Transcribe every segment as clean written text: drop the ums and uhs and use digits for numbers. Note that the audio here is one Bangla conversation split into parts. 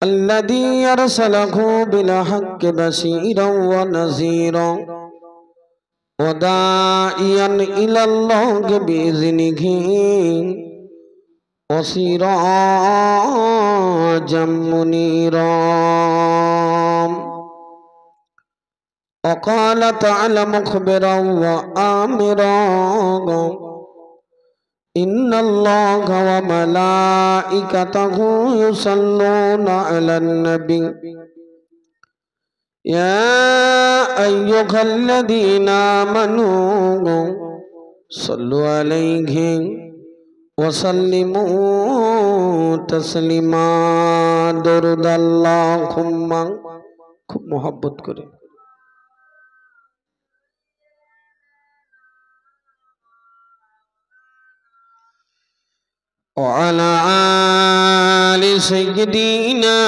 الذي أرسله بالحق بشيرا ونذيرا وداعيا إلى الله بإذنه وسراجا منيرا. وقال تعالى مخبرا وآمرا إن الله وملائكته يصلون على النبي يا أيها الذين آمنوا صلوا عليه وسلموا تسليما. درود اللهم খুব मोहब्बत করে وعلى آل سيدنا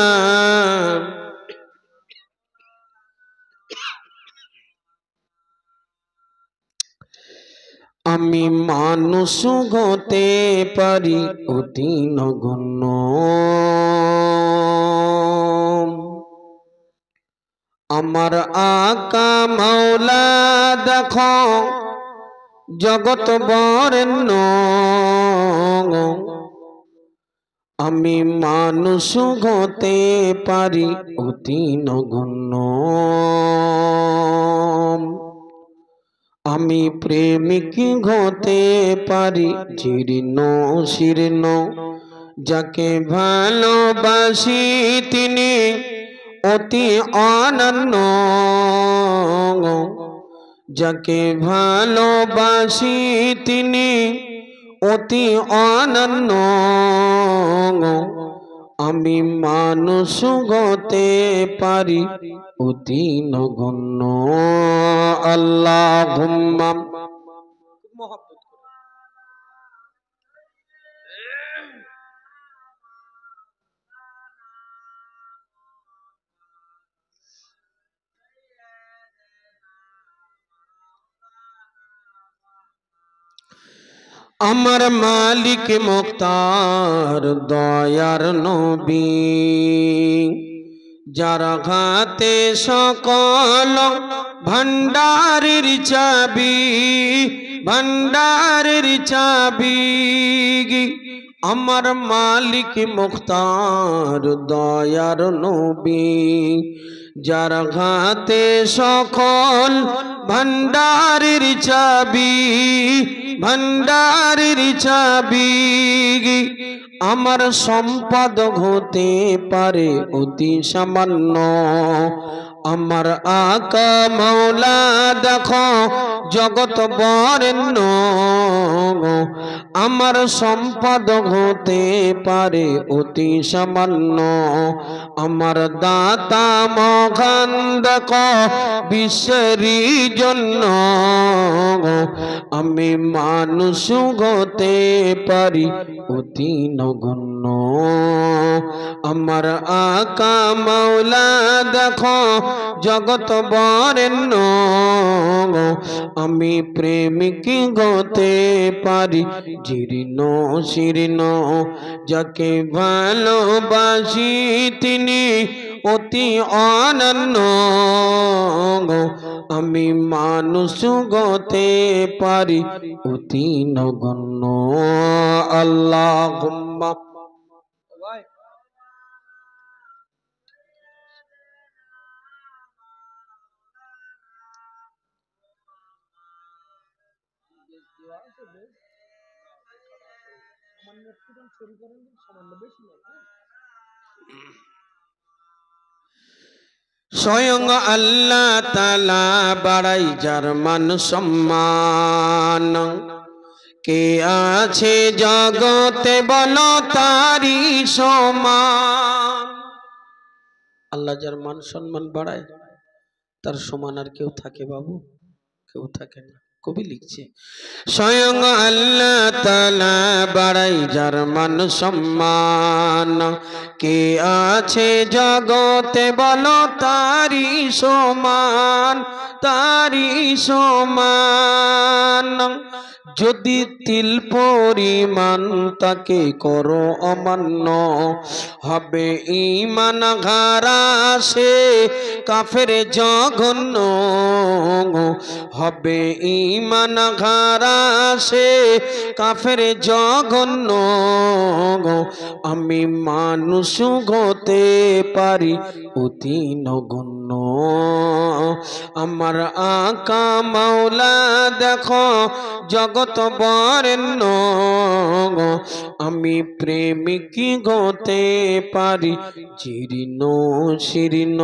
আমি মানুষ হতে পারি অতি নগণ্য, আমার আকা মাওলা দেখো জগৎ বরেণ্য। আমি মানুষ হতে পারি অতি নগণ্য, আমি প্রেমিক হতে পারি জীর্ণ শীর্ণ। যাকে ভালোবাসি তিনি অতি অনন্য, যাকে ভালোবাসি তিনি অতি অনন্য। আমি মানুষ হতে পারি অতি নগণ্য। আল্লাহুম্মা আমার মালিক মুক্তার দয়ার নবী, যার হাতে সকল ভান্ডারের চাবি, ভান্ডারের চাবি। আমার মালিক মুক্তার দয়ার নবী, যার হাতে সকল ভান্ডারের চাবি, ভান্ডারের চাবি। আমার সম্পদ হতে পারে অতি সামান্য, আমার আকা মাওলা দেখো জগৎ বরেণ্য। আমার সম্পদ হতে পারে অতি সামান্য, আমার দাতা মহান দেখো বিশ্বেরই জন্য। আমি মানুষ হতে পারি অতি নগণ্য, আমার আকা মাওলা দেখো জগৎ বরেণ্য। আমি প্রেমিক হতে পারি জীর্ণ শীর্ণ, যাকে ভালোবাসি তিনি অতি অনন্য। আমি মানুষ হতে পারি অতি নগণ্য। আল্লাহুম্মা স্বয়ং আল্লাহ তাআলা বাড়াই যার মান সম্মান। কে আছে জগতে বলো তারি সমান। আল্লাহ যার মান সম্মান বাড়ায় তার সমান আর কেউ থাকে বাবু? কেউ থাকে না। কবি লিখছে স্বয়ং আল্লাহ তাআলা বাড়াই যার মান সম্মান। কে আছে জগতে বলো তারি সমান, তারি সমান। যদি তিল পরিমাণ তাকে করো অমান্য হবে ঈমান হারা সে কাফের জঘন্য হবে ঈমান হারা সে কাফের জঘন্য আমি মানুষ হতে পারি অতি নগণ্য আমার আকা মাওলা দেখো জগত বরেণ্য আমি প্রেমিক হতে পারি জীর্ণ শীর্ণ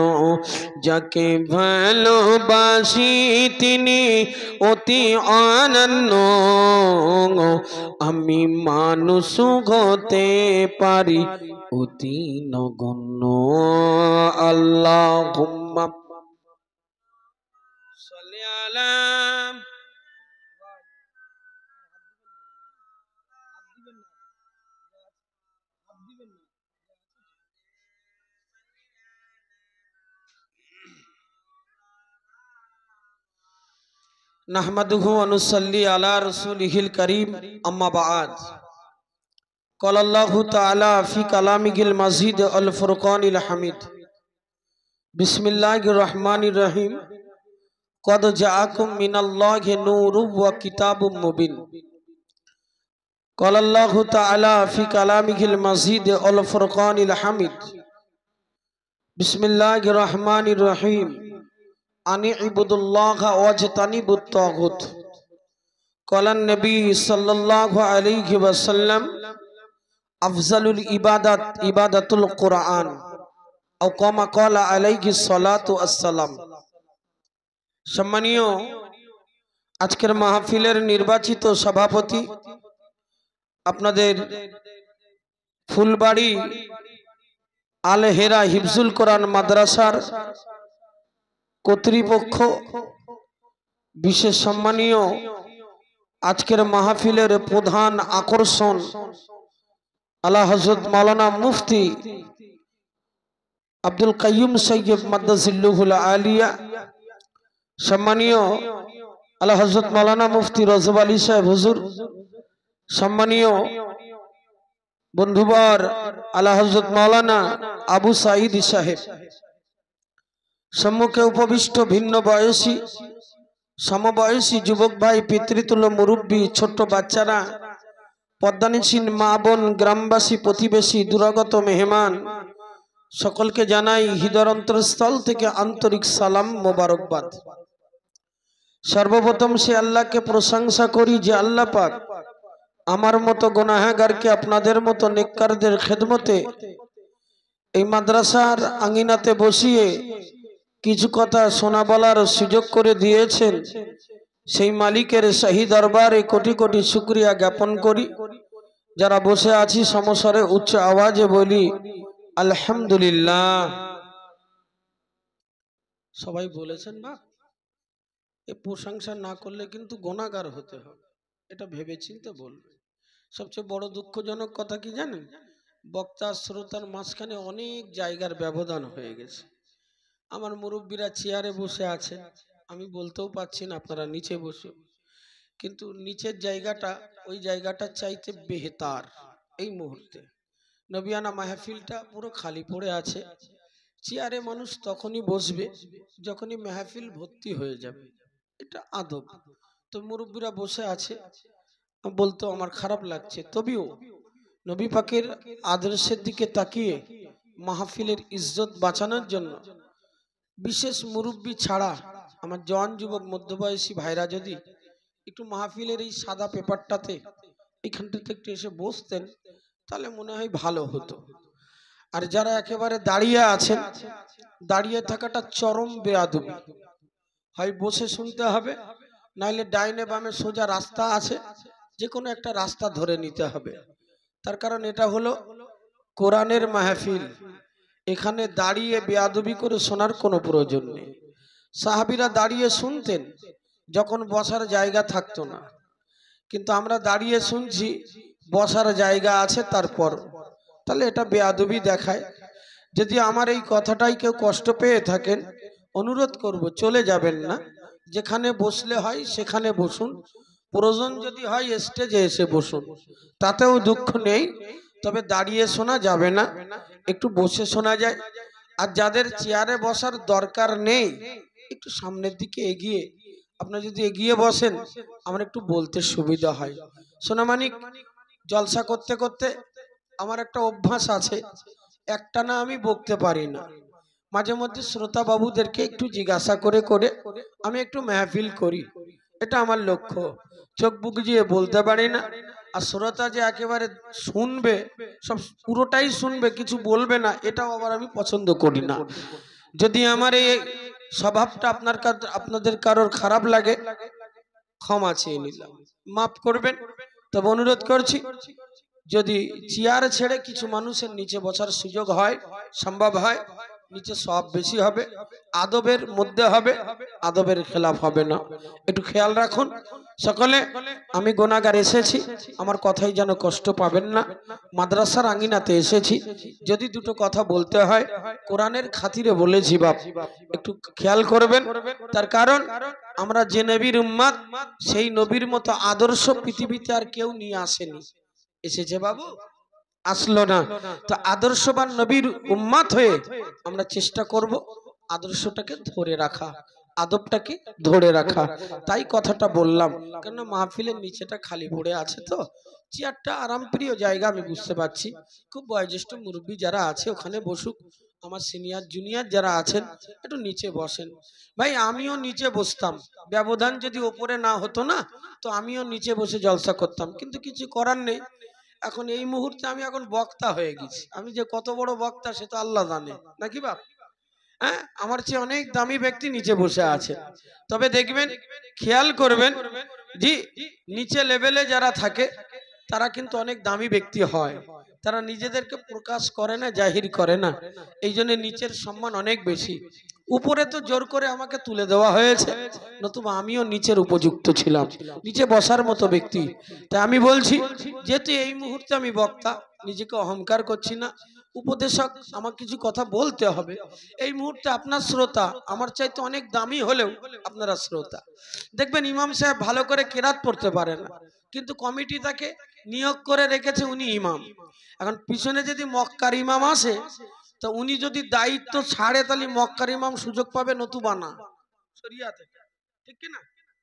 যাকে ভালোবাসি তিনি অতি অনন্য আমি মানুষ হতে পারি অতি নগণ্য আল্লাহুম্মা সাল্লি আলা नहमदुहु व नुसल्ली अला रसूलिहिल करीम अम्मा बाद क़ाल अल्लाहु तआला फ़ी कलामिहिल मजीद अल फ़ुरक़ानिल हमीद बिस्मिल्लाहिर रहमानिर रहीम क़द जाअकुम मिनल्लाहि नूरुन व किताबुम मुबीन क़ाल अल्लाहु तआला फ़ी कलामिहिल मजीद अल फ़ुरक़ानिल हमीद बिस्मिल्लाहिर रहमानिर रहीम अनि इबुदुल्लाह वजतनिबुत तागुत क़ाला नबी सल्लल्लाहु अलैहि वसल्लम अफज़लुल इबादत इबादतुल कुरान औ कमा क़ाला अलैहि सलातु अस्सलाम। सम्मानीय आजकेर महफिलेर निर्वाचित सभापति आपनादेर फुलबाड़ी आल हेरा हिफ्जुल कुरान माद्रासार কর্তৃপক্ষ বিশেষ সম্মানীয় আজকের মাহফিলের প্রধান আকর্ষণ আলা হযরত মাওলানা মুফতি আব্দুল কাইয়ুম সাইয়্যিদ মাদ্দাজিল্লুহুল আলিয়া, সম্মানীয় আলা হযরত মাওলানা মুফতি রজব আলী সাহেব হুজুর, সম্মানীয় বন্ধুবর আলা হযরত মাওলানা আবু সাঈদ সাহেব, सम्मुखे उपविष्ट भिन्न बयसी समबयसी युवक भाई पितृतुल्य मुरब्बी छोट्ट बाच्चारा पद्मानिशीन मा बोन ग्रामबासी प्रतिवेशी दुरागत मेहमान सकल के जानाई हृदय अंतरस्थल थेके आंतरिक सालाम मोबारकबाद। सर्वप्रथम से आल्लाह के प्रशंसा करी जे आल्लाह पाक आमार मतो गुनाहगार के आपनादेर मतो नेककारदेर खेदमते এই মাদ্রাসার আঙ্গিনাতে বসিয়ে কিছু কথা শোনা বলার সুযোগ করে দিয়েছেন, সেই মালিকের শাহী দরবারে কোটি কোটি শুকরিয়া জ্ঞাপন করি। যারা বসে আছি সমস্বরে উচ্চ আওয়াজে বলি আলহামদুলিল্লাহ। সবাই বলেছেন না, এই প্রশংসা না করলে কিন্তু গুনাহগার হতে হবে, এটা ভেবে চিন্তে বলবে। সবচেয়ে বড় দুঃখজনক কথা কি জানেন, বক্তা শ্রোতার মাঝখানে অনেক জায়গার ব্যবধান হয়ে গেছে। আমার মুরব্বীরা চেয়ারে বসে আছেন, আমি বলতেও পাচ্ছি না আপনারা নিচে বসে, কিন্তু নিচের জায়গাটা ওই জায়গাটার চাইতে বেহতার। এই মুহূর্তে নবিয়ানা মাহফিলটা পুরো খালি পড়ে আছে, চেয়ারে মানুষ তখনই বসবে যখনই মাহফিল ভর্তি হয়ে যাবে, এটা আদব। তো মুরব্বীরা বসে আছে বলতে আমার খারাপ লাগছে, তবেও নবী পাকের আদর্শের দিকে তাকিয়ে মাহফিলের ইজ্জত বাঁচানোর জন্য বিশেষ মুরব্বী ছাড়া আমার জওয়ান যুবক মধ্যবয়সী ভাইরা যদি একটু মাহফিলের এই সাদা পেপারটাতে এখানটাতে একটু এসে বসতেন তাহলে মনে হয় ভালো হতো। আর যারা একেবারে দাঁড়িয়ে আছেন, দাঁড়িয়ে থাকাটা চরম বেয়াদবি, হয় বসে শুনতে হবে, নাইলে ডাইনে বামে সোজা রাস্তা আছে, যে কোনো একটা রাস্তা ধরে নিতে হবে। তার কারণ এটা হলো কোরআনের মাহফিল, এখানে দাঁড়িয়ে বেয়াদবি করে শোনার কোনো প্রয়োজন নেই। সাহাবীরা দাঁড়িয়ে শুনতেন যখন বসার জায়গা থাকতো না, কিন্তু আমরা দাঁড়িয়ে শুনছি বসার জায়গা আছে তারপর, তাহলে এটা বেয়াদবি দেখায়। যদি আমার এই কথাটাই কেউ কষ্ট পেয়ে থাকেন, অনুরোধ করব চলে যাবেন না, যেখানে বসলে হয় সেখানে বসুন, প্রয়োজন যদি হয় স্টেজে এসে বসুন, তাতেও দুঃখ নেই, তবে দাঁড়িয়ে শোনা যাবে না, একটু বসে শোনা যায়। আর যাদের চেয়ারে বসার দরকার নেই একটু সামনের দিকে এগিয়ে, আপনারা যদি এগিয়ে বসেন আমার একটু বলতে সুবিধা হয়। সোনামানিক, জলসা করতে করতে আমার একটা অভ্যাস আছে, একটানা আমি বকতে পারি না, মাঝে মধ্যে শ্রোতা বাবুদেরকে একটু জিজ্ঞাসা করে করে আমি একটু মেহফিল করি, এটা আমার লক্ষ্য। চোখ বুজিয়ে বলতে পারি না, আর শ্রোতা যে একেবারে শুনবে, সব পুরোটাই শুনবে, কিছু বলবে না, এটাও আবার আমি পছন্দ করি না। যদি আমার এই স্বভাবটা আপনাদের কারোর খারাপ লাগে ক্ষমা চেয়ে নিলাম, মাফ করবেন। তবে অনুরোধ করছি, যদি চেয়ার ছেড়ে কিছু মানুষের নিচে বসার সুযোগ হয়, সম্ভব হয়, নিচে সব বেশি হবে, আদবের মধ্যে হবে, আদবের খেলাফ হবে না, একটু খেয়াল রাখুন সকলে। আমি গুনাহগার এসেছি, আমার কথাই যেন কষ্ট পাবেন না। মাদ্রাসার আঙ্গিনাতে এসেছি, যদি দুটো কথা বলতে হয় কোরআনের খাতিরে বলেছি বাপ, একটু খেয়াল করবেন। তার কারণ আমরা যে নবীর উম্মত, সেই নবীর মতো আদর্শ পৃথিবীতে আর কেউ নিয়ে আসেনি। এসেছে বাবু? আসলো না। তো আদর্শবান নবীর উম্মত হয়ে আমরা চেষ্টা করব আদর্শটাকে ধরে রাখা, আদবটাকে ধরে রাখা। তাই কথাটা বললাম, কেন মাহফিলের নিচেটা খালি পড়ে আছে, তো চেয়ারটা আরামপ্রিয় জায়গা, আমি বুঝতে পারছি। খুব বয়োজ্যেষ্ঠ মুরব্বী যারা আছে ওখানে বসুক, আমার সিনিয়র জুনিয়র যারা আছেন একটু নিচে বসেন। ভাই আমিও নিচে বসতাম, ব্যবধান যদি ওপরে না হতো না তো আমিও নিচে বসে জলসা করতাম, কিন্তু কিছু করার নেই। এখন এই মুহূর্তে আমি এখন বক্তা হয়ে গেছি, আমি যে কত বড় বক্তা সে তো আল্লাহ জানে, নাকি বাপ? হ্যাঁ, আমার চেয়ে অনেক দামি ব্যক্তি নিচে বসে আছে। তবে দেখবেন, খেয়াল করবেন, জি, নিচে লেভেলে যারা থাকে তারা কিন্তু অনেক দামি ব্যক্তি হয়, তারা নিজেদেরকে প্রকাশ করে না, জাহির করে না, এই জন্য নিচের সম্মান অনেক বেশি। উপরে তো জোর করে আমাকে তুলে দেওয়া হয়েছে, নতুবা আমিও নিচের উপযুক্ত ছিলাম, নিচে বসার মতো ব্যক্তি। তাই আমি বলছি, যেহেতু এই মুহূর্তে আমি বক্তা, নিজেকে অহংকার করছি না, উপদেশক, আমার কিছু কথা বলতে হবে। এই মুহূর্তে আপনার শ্রোতা আমার চাইতে অনেক দামি হলেও আপনারা শ্রোতা। দেখবেন ইমাম সাহেব ভালো করে কেরাত পড়তে পারে না, কিন্তু কমিটি তাকে নিয়োগ করে রেখেছে, উনি ইমাম। এখন পিছনে যদি মক্কার ইমাম আসে, তো উনি যদি দায়িত্ব ছাড়ে তাহলে মক্কার ইমাম সুযোগ পাবে, নতুবা না। শরিয়াতে ঠিক কি না?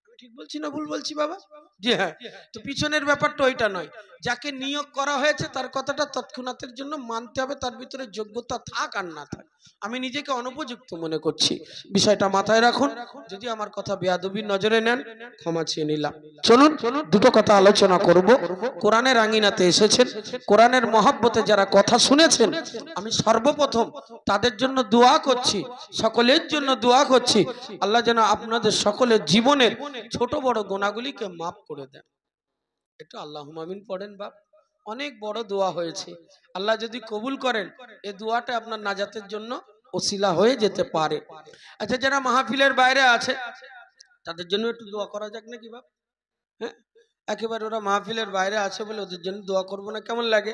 আমি ঠিক বলছি না ভুল বলছি বাবা? জি হ্যাঁ। তো পিছনের ব্যাপারটা ওইটা নয়, যাকে নিয়োগ করা হয়েছে তার কথাটা তৎক্ষণাতের জন্য মানতে হবে, তার ভিতরে যোগ্যতা থাক আর না থাক। আমি নিজেকে অনুপযুক্ত মনে করছি, বিষয়টা মাথায় রাখুন। যদি আমার কথা বেয়াদবির নজরে নেন ক্ষমা চেয়ে নিলাম। চলুন দুটো কথা আলোচনা করব। কোরআনের আঙ্গিনাতে এসেছেন, কোরআনের মহব্বতে যারা কথা শুনেছেন, আমি সর্বপ্রথম তাদের জন্য দোয়া করছি, সকলের জন্য দোয়া করছি, আল্লাহ যেন আপনাদের সকলের জীবনের ছোট বড় গুনাহগুলিকে মাফ করে দেন। একটু আল্লাহুম্মা আমিন পড়েন বাপ। অনেক বড় দোয়া হয়েছে, আল্লাহ যদি কবুল করেন এই দোয়াটা আপনার নাজাতের জন্য ওসিলা হয়ে যেতে পারে। আচ্ছা, যারা মাহফিলের বাইরে আছে তাদের জন্য একটু দোয়া করা যাক নাকি বাপ? হ্যাঁ, একেবারে ওরা মাহফিলের বাইরে আছে বলে ওদের জন্য দোয়া করবো না, কেমন লাগে?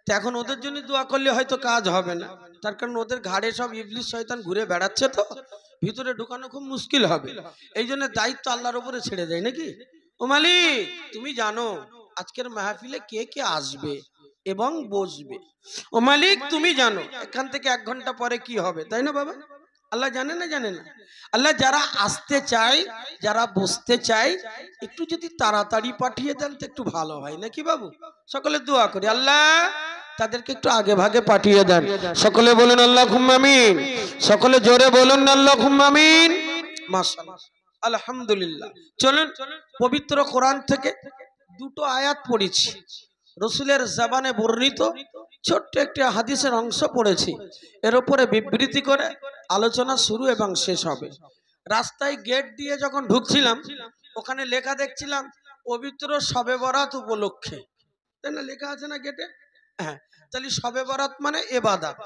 তো এখন ওদের জন্য দোয়া করলে হয়তো কাজ হবে না, তার কারণ ওদের ঘাড়ে সব ইবলিস শয়তান ঘুরে বেড়াচ্ছে, তো ভিতরে ঢুকানো খুব মুশকিল হবে। এই জন্য দায়িত্ব আল্লাহর উপরে ছেড়ে দেয় নাকি। ও মালিক, তুমি জানো আজকের মাহফিলে কে কে আসবে এবং বসবে। ও মালিক, তুমি জানো এখান থেকে 1 ঘন্টা পরে কি হবে, তাই না বাবা? আল্লাহ জানে না, জানে না? আল্লাহ যারা আসতে চায়, যারা বসতে চায়, একটু যদি তাড়াতাড়ি পাঠিয়ে দেন তো একটু ভালো হয় নাকি বাবু? সকলে দোয়া করি আল্লাহ তাদেরকে একটু আগে ভাগে পাঠিয়ে দেন। সকলে বলুন আল্লাহুম্মা আমিন, সকলে জোরে বলুন আল্লাহুম্মা আমিন। মাশাআল্লাহ, আলহামদুলিল্লাহ। চলুন পবিত্র কোরআন থেকে দুটো আয়াত পড়েছি, রসুলের জবানে বর্ণিত ছোট্ট একটি হাদিসের অংশ পড়েছি, এর উপরে বিবৃতি করে আলোচনা শুরু এবং শেষ হবে। রাস্তায় গেট দিয়ে যখন ঢুকছিলাম ওখানে লেখা দেখছিলাম পবিত্র শবে বরাত উপলক্ষে, তাই না? লেখা আছে না গেটে? হ্যাঁ, তাহলে শবে বরাত মানে ইবাদত,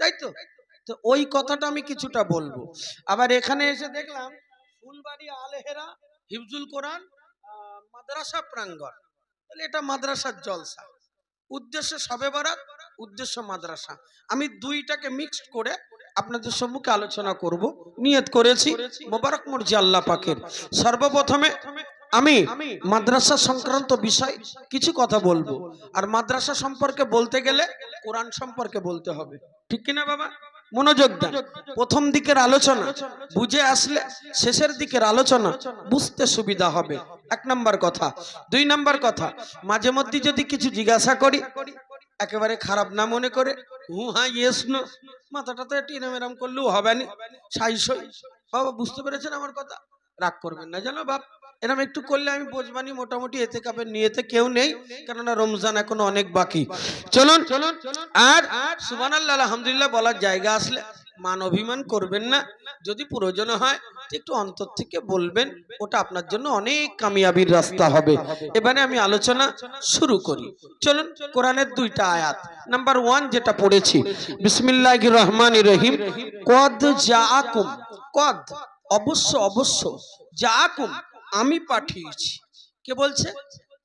তাই তো? তো ওই কথাটা আমি কিছুটা বলবো। আবার এখানে এসে দেখলাম ফুলবাড়ি আলহেরা হিফজুল কোরআন মাদ্রাসা প্রাঙ্গণ, তাহলে এটা মাদ্রাসার জলসা, উদ্দেশ্য শবে বরাত, উদ্দেশ্য মাদ্রাসা। আমি দুইটাকে মিক্সড করে আপনাদের সম্মুখে আলোচনা করব, নিয়ত করেছি মোবারক মর্জি আল্লাহ পাকের। সর্বপ্রথমে আমি মাদ্রাসা সংক্রান্ত বিষয় কিছু কথা বলবো। আর মাদ্রাসা সম্পর্কে বলতে গেলে কোরআন সম্পর্কে বলতে হবে, ঠিক কিনা বাবা? মনোযোগ দেন। প্রথম দিকের আলোচনা বুঝে আসলে শেষের দিকের আলোচনা বুঝতে সুবিধা হবে, এক নাম্বার কথা। দুই নাম্বার কথা, মাঝে মধ্যে যদি কিছু জিজ্ঞাসা করি একেবারে খারাপ না মনে করে হু হ্যাঁ ইয়েস নো মাথাটা তো একটু এরম করলেও হবে না, সাইসই। বাবা বুঝতে পেরেছেন আমার কথা? রাগ করবেন না জানো বাপ, এরকম একটু করলে আমি বোঝবানি মোটামুটি এতে কাপের নিয়েতে কেউ নেই, কেননা রমজান এখনো অনেক বাকি। চলুন আর সুবহানাল্লাহ আলহামদুলিল্লাহ বলার জায়গা আসলে মান অভিমান করবেন না, যদি প্রয়োজন হয় একটু অন্তর থেকে বলবেন, ওটা আপনার জন্য অনেক কামিয়াবির রাস্তা হবে। এবারে আমি আলোচনা শুরু করি। চলুন কোরআনের দুইটা আয়াত, নাম্বার 1 যেটা পড়েছি, বিসমিল্লাহির রহমানির রহিম, কদ জাআকুম, কদ অবশ্য, অবশ্য, জাআকুম আমি পাঠিয়েছি। কে বলছে?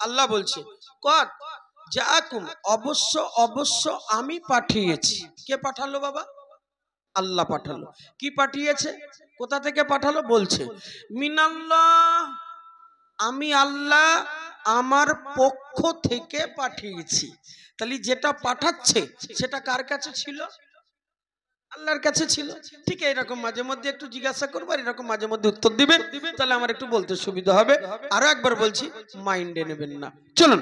আল্লাহ বলছে কদ জাআকুম অবশ্য, অবশ্য আমি পাঠিয়েছি। কে পাঠালো বাবা? আল্লাহ পাঠালো। কি পাঠিয়েছে? কোথা থেকে পাঠালো? বলছে মিনাল্লাহ, আমি আল্লাহ আমার পক্ষ থেকে পাঠিয়েছি। তাহলে যেটা পাঠাচ্ছে সেটা কার কাছে ছিল? আল্লাহর কাছে ছিল। ঠিক এরকম মাঝে মধ্যে একটু জিজ্ঞাসা করবো আর এরকম মাঝে মধ্যে উত্তর দিবেন, তাহলে আমার একটু বলতে সুবিধা হবে। আরো একবার বলছি, মাইন্ডে নেবেন না। চলুন,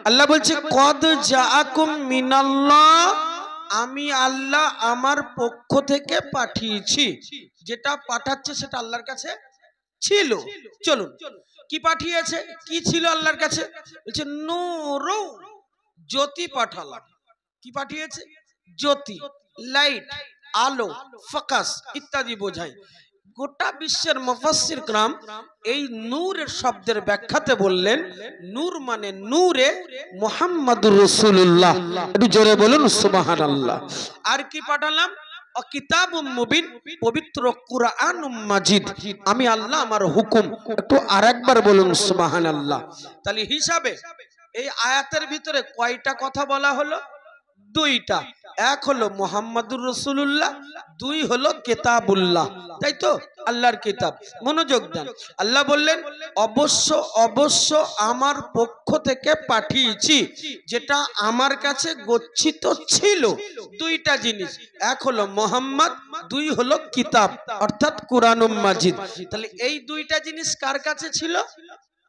আল্লাহ বলছে কদ জাআকুম মিনাল্লাহ, আমি আল্লাহ আমার পক্ষ থেকে পাঠিয়েছি। যেটা পাঠাচ্ছে সেটা আল্লাহর কাছে ছিল। চলুন, কি পাঠিয়েছে? কি ছিল আল্লাহর কাছে? বলছে নূর, জ্যোতি পাঠালাম। কি পাঠিয়েছে? জ্যোতি, লাইট, আলো, ফোকাস ইত্যাদি বোঝায়। গোটা বিশ্বের মুফাসসির کرام এই নূরের শব্দের ব্যাখ্যাতে বললেন নূর মানে নূরে মুহাম্মাদুর রাসূলুল্লাহ। একটু জোরে বলুন সুবহানাল্লাহ। আর কি পাঠালাম? কিতাবুম মুবিন, পবিত্র কুরআনুম মাজিদ। আমি আল্লাহ আমার হুকুম, একটু আরেকবার বলুন সুবহানাল্লাহ। তাহলে হিসাবে এই আয়াতের ভিতরে কয়টা কথা বলা হলো? দুইটা। এক হলো মুহাম্মাদুর রাসূলুল্লাহ, দুই হলো কিতাবুল্লাহ, তাই তো? আল্লাহর কিতাব। মনোযোগ দেন। আল্লাহ বললেন অবশ্য, অবশ্য আমার পক্ষ থেকে পাঠিয়েছি, যেটা আমার কাছে গচ্ছিত ছিল। দুইটা জিনিস, এক হলো মুহাম্মদ, দুই হলো কিতাব অর্থাৎ কুরআনুম মাজিদ। তাহলে এই দুইটা জিনিস কার কাছে ছিল?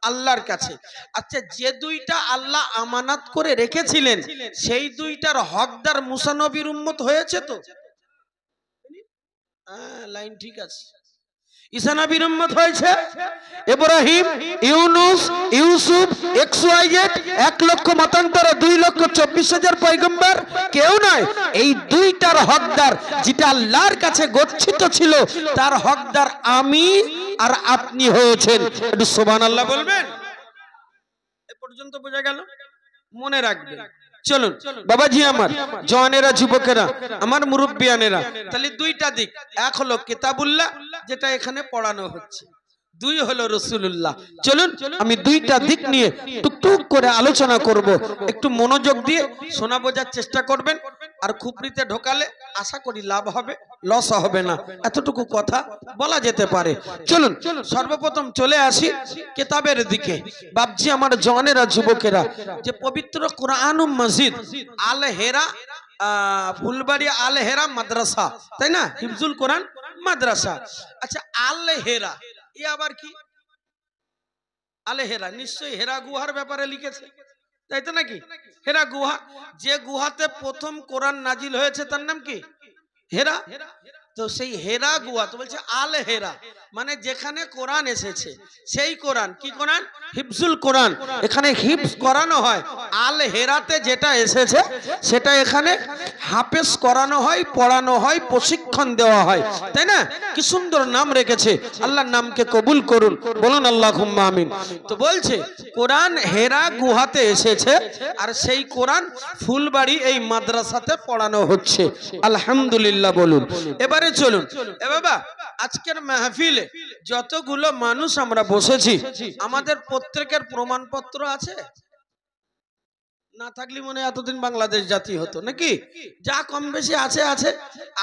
আল্লাহর কাছে। আচ্ছা, যে দুইটা আল্লাহ আমানত করে রেখেছিলেন সেই দুইটার হকদার মুসা নবীর উম্মত হয়েছে তো? লাইন ঠিক আছে। ঈসা নবীর উম্মত হয়েছে, ইব্রাহিম, ইউনূস, ইউসুফ, XYZ 1 লক্ষ মতান্তর 2,24,000 পয়গম্বর কেউ নয়। এই দুইটার হকদার যেটা আল্লাহর কাছে গচ্ছিত ছিল তার হকদার আমি আর আপনি হয়েছেন। একটু সুবহানাল্লাহ বলবেন। এ পর্যন্ত বোঝা গেল? মনে রাখবেন। চলুন বাবাজি আমার, জওয়ানেরা, যুবকেরা, আমার মুরব্বিয়ানেরা, তাহলে দুইটা দিক, এক হলো কিতাবুল্লাহ যেটা এখানে পড়ানো হচ্ছে, দুই হলো রাসূলুল্লাহ। চলুন আমি দুইটা দিক নিয়ে টুকটুক করে আলোচনা করব, একটু মনোযোগ দিয়ে শোনা বোঝার চেষ্টা করবেন। আর খুপড়িতে ঢোকালে আশা করি লাভ হবে, লস হবে না, এতটুকু কথা বলা যেতে পারে। চলুন সর্বপ্রথম চলে আসি কিতাবের দিকে। বাপজি আমার, জওয়ানেরা, যুবকেরা, যে পবিত্র কুরআনুম মাজিদ আল হেরা, ফুলবাড়ি আল হেরা মাদ্রাসা, তাই না? হিফজুল কোরআন মাদ্রাসা। আচ্ছা, আল হেরা এ আবার কি? আলে হেরা নিশ্চয়ই হেরা গুহার ব্যাপারে লিখেছে, তাই তো নাকি? হেরা গুহা, যে গুহাতে প্রথম কোরআন নাজিল হয়েছে তার নাম কি? হেরা। তো সেই হেরা গুহা তো বলছে আল হেরা, মানে যেখানে কোরআন এসেছে সেই কোরআন। কি কোরআন? হিফজুল কোরআন। এখানে হিফজ করানো হয়। আল হেরাতে যেটা এসেছে সেটা এখানে হাফেজ করানো হয়, পড়ানো হয়, প্রশিক্ষণ দেওয়া হয়, তাই না? কি সুন্দর নাম রেখেছে। আল্লাহর নামকে কবুল করুন, বলুন আল্লাহুম্মা আমিন। তো বলছে কোরআন হেরা গুহাতে এসেছে আর সেই কোরআন ফুলবাড়ি এই মাদ্রাসাতে পড়ানো হচ্ছে। আলহামদুলিল্লাহ বলুন। এবারে চলুন, এ বাবা, আজকের মাহফিলে যতগুলো মানুষ আমরা বসেছি আমাদের প্রত্যেকের প্রমাণপত্র আছে না থাকলে মনে এতদিন বাংলাদেশ জাতি হতো নাকি? যা কম বেশি আছে আছে।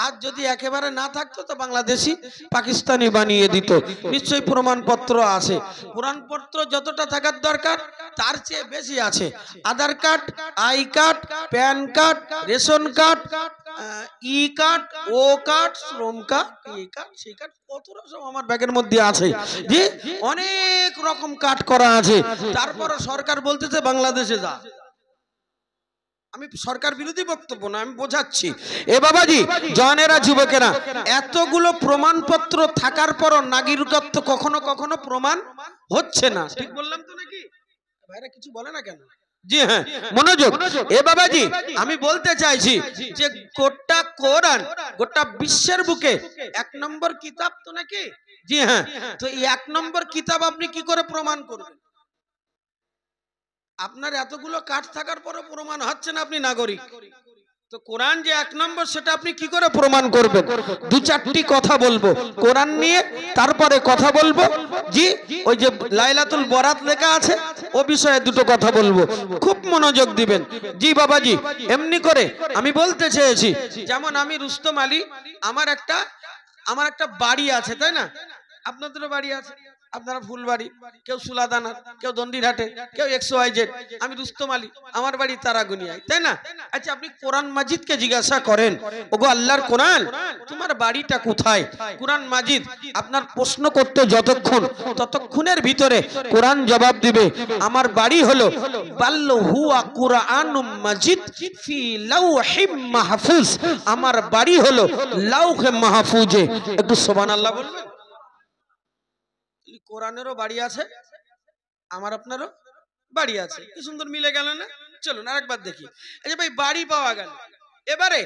আজ যদি একেবারে না থাকতো তো বাংলাদেশি পাকিস্তানি বানিয়ে দিত। নিশ্চয়ই প্রমাণপত্র আছে। প্রমাণপত্র যতটা থাকার দরকার তার চেয়ে বেশি আছে। Aadhaar card, I card, PAN card, ration card, E card, ও কার্ড, শ্রম কার্ড, এই কার্ড, সেই কার্ড, কত রকম আমার ব্যাগের মধ্যে আছে। যে অনেক রকম কার্ড করা আছে। তারপর সরকার বলতেছে বাংলাদেশে যা। আমি সরকার বিরোধী বক্তব্য না, আমি বোঝাচ্ছি। এ বাবাজি, জওয়ানেরা, যুবকেরা, এতগুলো প্রমাণপত্র থাকার পরও নাগরিকত্ব কখনো কখনো প্রমাণ হচ্ছে না। ঠিক বললাম তো নাকি? ভাইরা কিছু বলে না কেন? জি হ্যাঁ, মনোযোগ। এ বাবাজি, আমি বলতে চাইছি যে গোটা কোরআন গোটা বিশ্বের বুকে 1 নম্বর কিতাব তো নাকি? জি হ্যাঁ। তো এই 1 নম্বর কিতাব আপনি কি করে প্রমাণ করবেন? আপনার এতগুলো কার্ড থাকার পরও প্রমাণ হচ্ছে না আপনি নাগরিক। তো কোরআন যে 1 নম্বর সেটা আপনি কি করে প্রমাণ করবেন? 2-4টি কথা বলবো কোরআন নিয়ে, তারপরে কথা বলবো জি ওই যে লাইলাতুল বরাত লেখা আছে ও বিষয়ে দুটো কথা বলবো, খুব মনোযোগ দিবেন। জি বাবাজি, এমনি করে আমি বলতে চেয়েছি, যেমন আমি রুস্তম আলী, আমার একটা বাড়ি আছে, তাই না? আপনাদেরও বাড়ি আছে। আপনারা ফুলবাড়ি, কেউ সুলাদানা, কেউ দন্ডিরহাটে, কেউ XYZ। আমি রুস্তম আলী, আমার বাড়ি তারাগুনিয়ায়, তাই না? আচ্ছা, আপনি কোরআন মাজিদকে জিজ্ঞাসা করেন, ওগো আল্লাহর কোরআন, তোমার বাড়িটা কোথায়? কোরআন মাজিদ আপনার প্রশ্ন করতে যতক্ষণ, ততক্ষণের ভিতরে কোরআন জবাব দিবে, আমার বাড়ি হলো বাল হুয়া কুরআনুম মাজিদ ফি লাওহিম মাহফুজ। আমার বাড়ি হলো লাওহে মাহফুজে। একটু সুবহানাল্লাহ বলবেন। কোরআনেরও বাড়ি আছে, আমার আপনারও বাড়ি আছে। কি সুন্দর মিলে গেল না? চলুন আরেকবার দেখি। এই যে ভাই, বাড়ি পাওয়া গেল। এবারে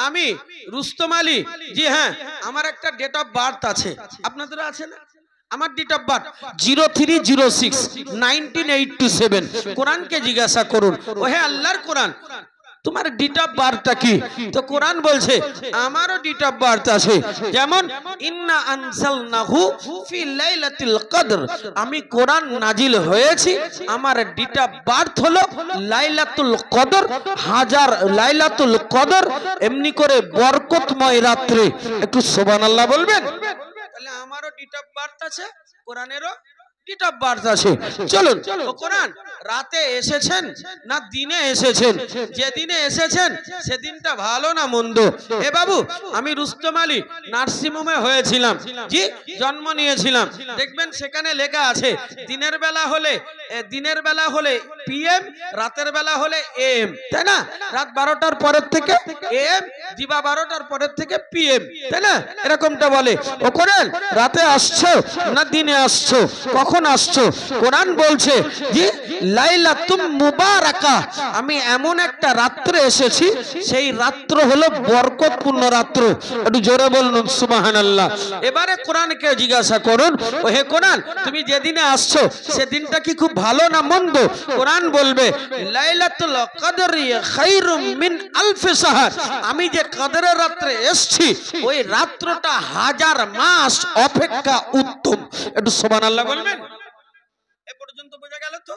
আমি রুস্তম আলী, জি হ্যাঁ, আমার একটা ডেট অফ বার্থ আছে, আপনাদেরও আছে না? আমার ডেট অফ বার্থ 0306-1987। কোরআনকে জিজ্ঞাসা করুন, ও হে আল্লাহর কোরআন, তোমার ডেট অফ বার্থটা কি? তো কোরআন বলছে আমারও ডেট অফ বার্থ আছে। যেমন ইন্না আনজালনাহু ফি লাইলাতুল কদর, আমি কোরআন নাজিল হয়েছি, আমার ডেট অফ বার্থ হলো লাইলাতুল কদর, হাজার লাইলাতুল কদর, এমনি করে বরকতময় রাত্রে। একটু সুবহানাল্লাহ বলবেন। তাহলে আমারও ডেট অফ বার্থ আছে, কোরআনেরও ডেট অফ বার্থ আছে। চলুন, কোরআন রাতে এসেছেন না দিনে এসেছেন? যেদিনে এসেছেন সেদিনটা ভালো না মন্দ? এ বাবু, আমি রুস্তম আলী নার্সিংহোমে হয়েছিলাম, জি জন্ম নিয়েছিলাম। দেখবেন সেখানে লেখা আছে দিনের বেলা হলে PM, রাতের বেলা হলে AM, তাই না? রাত 12টার পরের থেকে AM, দিবা 12টার পরের থেকে PM, তাই না? এরকমটা বলে। ও কোরআন, রাতে আসছো না দিনে আসছো? কখন আসছো? কোরআন বলছে যে লাইলাতুম মুবারাকা, আমি এমন একটা রাত্রে এসেছি, সেই রাত্র হলো বরকতপূর্ণ রাত্র। একটু জোরে বলুন সুবহানাল্লাহ। এবারে কোরআনকে জিজ্ঞাসা করুন, ও হে কোরআন, তুমি যেদিনে আসছো সেদিনটা কি খুব ভালো না মন্দ? কোরআন বলবে লাইলাতুল কদরি খায়রুম মিন আলফি শাহর, আমি যে কদরের রাত্রে এসেছি ওই রাত্রটা 1000 মাস অপেক্ষা উত্তম। একটু সুবহানাল্লাহ বলবেন। এ পর্যন্ত বোঝা গেল তো?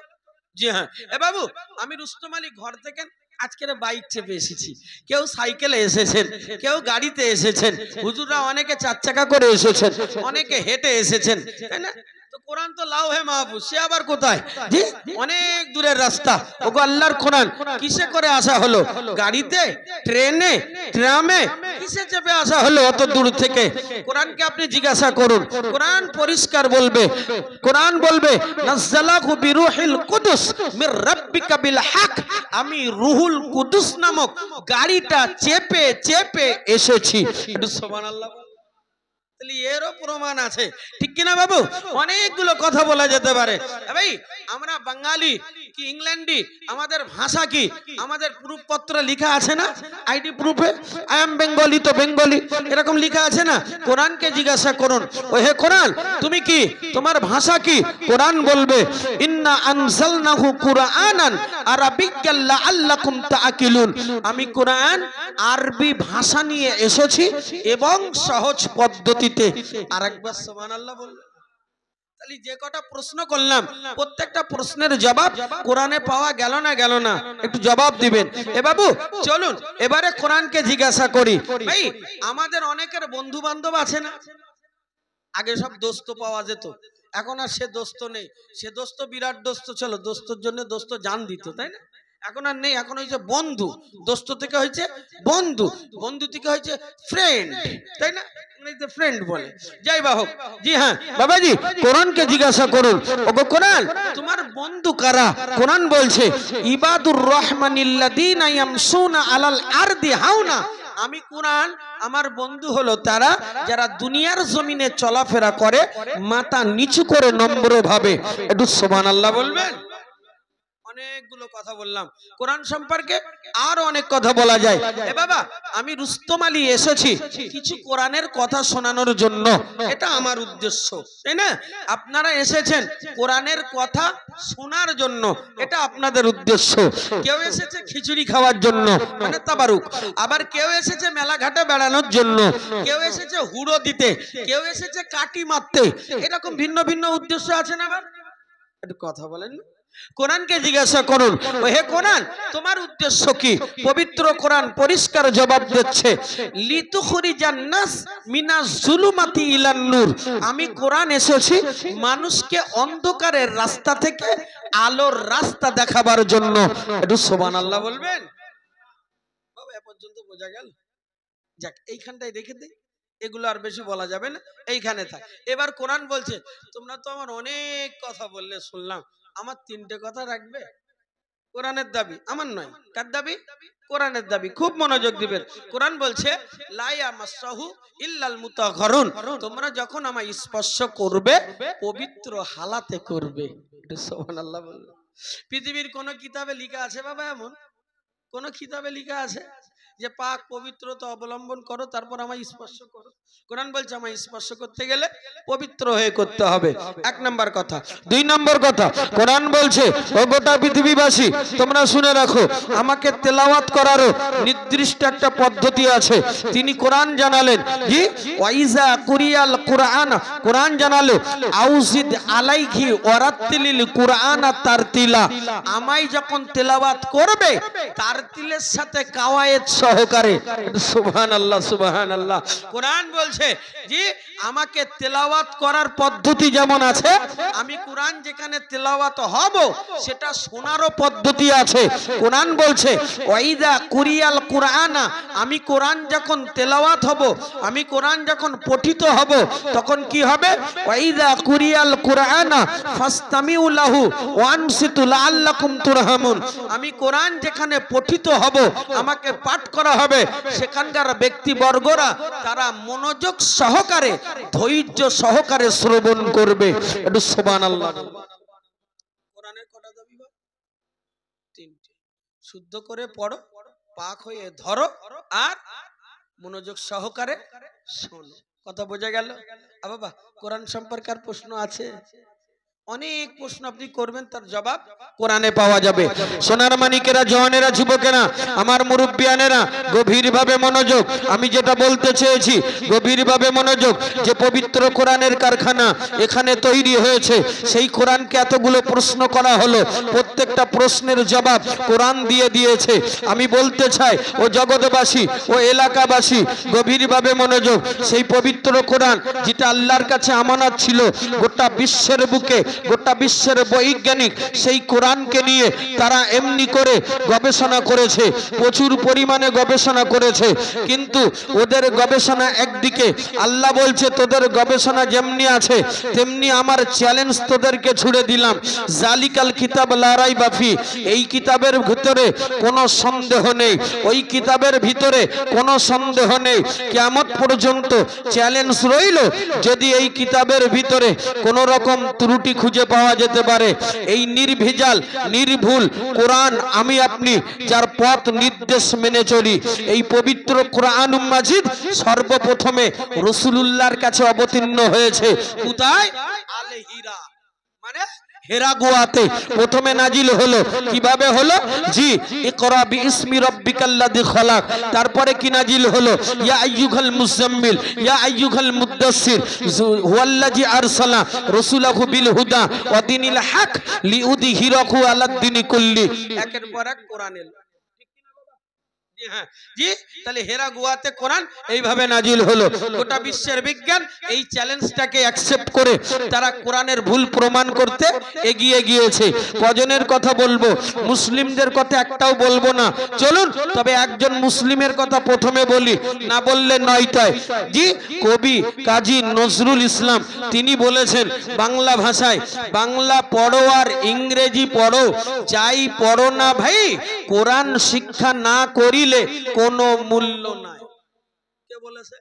জি হ্যাঁ। এ বাবু, আমি রুস্তম আলী ঘর থেকে আজকের বাইক চেপে এসেছি, কেউ সাইকেলে এসেছেন, কেউ গাড়িতে এসেছেন, হুজুররা অনেকে 4 চাকা করে এসেছেন, অনেকে হেঁটে এসেছেন, তাই না? তো কোরআন তো লাওহে মাহফুজ, সে আবার কোথায়? জি অনেক দূরের রাস্তা। ওগো আল্লাহর কোরআন কিসে করে আসা হলো? গাড়িতে, ট্রেনে, ট্রামে, কিসে চেপে আসা হলো অত দূর থেকে? কোরআনকে আপনি জিজ্ঞাসা করুন, কোরআন পরিষ্কার বলবে। কোরআন বলবে নাযালাহু বিরূহিল কুদুস মির রাব্বিকা বিল হক, আমি রুহুল কুদুস নামক গাড়িটা চেপে চেপে এসেছি। একটু সুবহানাল্লাহ। তাহলে এরও প্রমাণ আছে, ঠিক কিনা বাবু? অনেকগুলো কথা বলা যেতে পারে। ভাই, আমরা বাঙালি কি ইংল্যান্ডি, আমাদের ভাষা কি? আমাদের প্রুফ পত্র লেখা আছে না? আইডি প্রুফে আই এম বেঙ্গলি, তো বেঙ্গলি এরকম লেখা আছে না? কোরআনকে জিজ্ঞাসা করুন, ও হে কোরআন, তুমি কি, তোমার ভাষা কি? কোরআন বলবে ইন্না আনজালনাহু কুরআনান আরাবিয়্যান লাআল্লাকুম তাআকিলুন, আমি কোরআন আরবি ভাষা নিয়ে এসেছি এবং সহজ পদ্ধতি। আরেকবার সুবহানাল্লাহ বলবেন। খালি যে কটা প্রশ্ন করলাম প্রত্যেকটা প্রশ্নের জবাব কোরআনে পাওয়া গেল না একটু জবাব দিবেন। এ বাবু চলুন এবারে কোরআনকে জিজ্ঞাসা করি। ভাই আমাদের অনেকের বন্ধু বান্ধব আছে না? আগে সব দোস্ত পাওয়া যেত, এখন আর সে দোস্ত নেই। সে দোস্ত বিরাট দোস্ত ছিল, দোস্তর জন্য দোস্ত জান দিত, তাই না? এখন আর নেই, এখন হয়েছে বন্ধু। দোস্ত থেকে হয়েছে বন্ধু, বন্ধু থেকে হয়েছে ফ্রেন্ড, তাই না? ফ্রেন্ড বলে। যাই বা হোক, জি হ্যাঁ বাবাজি কোরআনকে জিজ্ঞাসা করুন, ওগো কোরআন তোমার বন্ধু কারা? কোরআন বলছে ইবাদুর রহমানিল্লাযীনা ইয়ামশুনা আলাল আরদি হাওনা। আমি কোরআন আমার বন্ধু হলো তারা যারা দুনিয়ার জমিনে চলাফেরা করে মাথা নিচু করে নম্র ভাবে। একটু সুবহানাল্লাহ বলবেন। অনেকগুলো কথা বললাম কোরআন সম্পর্কে, আর অনেক কথা বলা যায়। এ বাবা আমি রুস্তম আলী এসেছি কিছু কোরআনের কথা শোনানোর জন্য, এটা আমার উদ্দেশ্য, তাই না? আপনারা এসেছেন কোরআনের কথা শোনার জন্য, এটা আপনাদের উদ্দেশ্য। কেউ এসেছে খিচুড়ি খাওয়ার জন্য মানে তাবারুক, আবার কেউ এসেছে মেলাঘাটে বেড়ানোর জন্য, কেউ এসেছে হুড়ো দিতে, কেউ এসেছে কাটি মারতে, এরকম ভিন্ন ভিন্ন উদ্দেশ্য আছে না? আবার একটু কথা বলেন না। কোরআনকে জিজ্ঞাসা করুন, হে কোরআন তোমার উদ্দেশ্য কি? পবিত্র কোরআন পরিষ্কার জবাব দিচ্ছে লিতুখরিজান নাস মিনাজ জুলুমাতি ইলান নূর। আমি কোরআন এসেছি মানুষকে অন্ধকারের রাস্তা থেকে আলোর রাস্তা দেখাবার জন্য। একটু সুবহানাল্লাহ বলবেন। বাবা এ পর্যন্ত বোঝা গেল? যাক এইখানটাই রেখে দেই, এগুলো আর বেশি বলা যাবে না, এইখানে থাক। এবার কোরআন বলছে তোমরা তো আমার অনেক কথা বললে শুনলাম, আমার তিনটে কথা রাখবে। কোরআনের দাবি, আমার নয়। কার দাবি? কোরআনের দাবি। খুব মনোযোগ দিবেন। কোরআন বলছে লা ইয়ামাসসাহু ইল্লাল মুতাহহারুন। তোমরা যখন আমায় স্পর্শ করবে পবিত্র হালাতে করবে। এটা সুবহানাল্লাহ বলল। পৃথিবীর কোন কিতাবে লেখা আছে বাবা এমন? কোন কিতাবে লেখা আছে যে পাক পবিত্রতা অবলম্বন করো তারপর আমায় স্পর্শ করো? কোরআন বলছে আমায় স্পর্শ করতে গেলে পবিত্র হয়ে করতে হবে, এক নম্বর কথা। দুই নম্বর কথা কোরআন বলছে ও গোটা পৃথিবীবাসী তোমরা শুনে রাখো, আমাকে তেলাওয়াত করারও নির্দিষ্ট একটা পদ্ধতি আছে। তিনি কোরআন জানালেন জি ওয়াইজা কুরিয়াল কুরআন, কোরআন জানালো আউজিদ আলাইহি ওয়ারাতিলিল কুরআনা তারতিলা। আমায় যখন তেলাওয়াত করবে তারতিলের সাথে কাওয়ায়েত সহকারে। সুবহানাল্লাহ সুবহানাল্লাহ। কোরআন বলছে জি আমাকে তেলাওয়াত করার পদ্ধতি যেমন আছে, আমি কোরআন যেখানে তেলাওয়াত হব সেটা শোনারও পদ্ধতি আছে। কোরআন বলছে ওয়াইদা কুরিয়াল কুরআনা, আমি কোরআন যখন তেলাওয়াত হব, আমি কোরআন যখন পঠিত হব তখন কি হবে? ওয়াইদা কুরিয়াল কুরআনা ফাসতামিউ লাহু ওয়ানসিতু লাআল্লাকুম তুরহামুন। আমি কোরআন যেখানে পঠিত হব, আমাকে পাঠ করা হবে, সেখানকার ব্যক্তিবর্গরা তারা মনোযোগ সহকারে ধৈর্য সহকারে শ্রবণ করবে। একটু সুবহানাল্লাহ। কোরআনের কটা দাবি? তিনটে। শুদ্ধ করে পড়ো, পাক হয়ে ধরো, আর মনোযোগ সহকারে শোনো। কথা বোঝা গেল? বাবা কোরআন সম্পর্কে আর প্রশ্ন আছে? অনেক প্রশ্ন আপনি করবেন, তার জবাব কোরআনে পাওয়া যাবে। সোনার মানিকেরা, জওয়ানেরা, যুবকেরা, আমার মুরব্বিয়ানেরা গভীরভাবে মনোযোগ। আমি যেটা বলতে চেয়েছি গভীরভাবে মনোযোগ, যে পবিত্র কোরআনের কারখানা এখানে তৈরি হয়েছে, সেই কোরআনকে এতগুলো প্রশ্ন করা হলো, প্রত্যেকটা প্রশ্নের জবাব কোরআন দিয়ে দিয়েছে। আমি বলতে চাই ও জগৎবাসী ও এলাকাবাসী গভীরভাবে মনোযোগ। সেই পবিত্র কোরআন যেটা আল্লাহর কাছে আমানত ছিল, গোটা বিশ্বের বুকে গোটা বিশ্বের বৈজ্ঞানিক সেই কোরআনকে নিয়ে তারা এমনি করে গবেষণা করেছে, প্রচুর পরিমাণে গবেষণা করেছে। কিন্তু ওদের গবেষণা একদিকে, আল্লাহ বলছে তোদের গবেষণা যেমনি আছে তেমনি আমার চ্যালেঞ্জ তোদেরকে ছুড়ে দিলাম। জালিকাল কিতাব লা রাইবা ফি, এই কিতাবের ভিতরে কোনো সন্দেহ নেই, ওই কিতাবের ভিতরে কোনো সন্দেহ নেই। কিয়ামত পর্যন্ত চ্যালেঞ্জ রইল, যদি এই কিতাবের ভিতরে কোনো রকম ত্রুটি খুঁজে পাওয়া যেতে পারে, এই নির্ভেজাল নির্ভুল কোরআন আমি আপনি যার পথ নির্দেশ মেনে চলি, এই পবিত্র কোরআন মাজিদ সর্বপ্রথমে রাসূলুল্লাহর কাছে অবতীর্ণ হয়েছে। কোথায়? আলে হীরা, মানে হেরা গুহাতে প্রথমে নাজিল হলো। কিভাবে হলো? জি, ইকরা বিইসমি রাব্বিকাল্লাযী খলাক। তারপরে কি নাজিল হলো? ইয়া আইয়ুহাল মুজাম্মিল ইয়া আইয়ুহাল মুদ্দাসসির হুয়াল্লাযী আরসালা রাসূলাহু বিল হুদা ওয়া দীনিল হক লিইউযহিরাহু আলাদ দীনি কুল্লি। একের পর এক কোরআন এলো। জি, তাহলে হেরা গুহাতে কোরআন এইভাবে নাজিল হলো। গোটা বিশ্বের বিজ্ঞান এই চ্যালেঞ্জটাকে অ্যাকসেপ্ট করে তারা কোরআনের ভুল প্রমাণ করতে এগিয়ে গিয়েছে। কজনের কথা বলবো, মুসলিমদের কথা একটাও বলবো না। চলুন তবে একজন মুসলিমের কথা প্রথমে বলি, না বললে নয়টায়। জি, কবি কাজী নজরুল ইসলাম তিনি বলেছেন বাংলা ভাষায়, বাংলা পড়ো আর ইংরেজি পড়ো, যাই পড়ো না ভাই, কোরআন শিক্ষা না করিলে কোনো মূল্য নাই। কে বলেছে?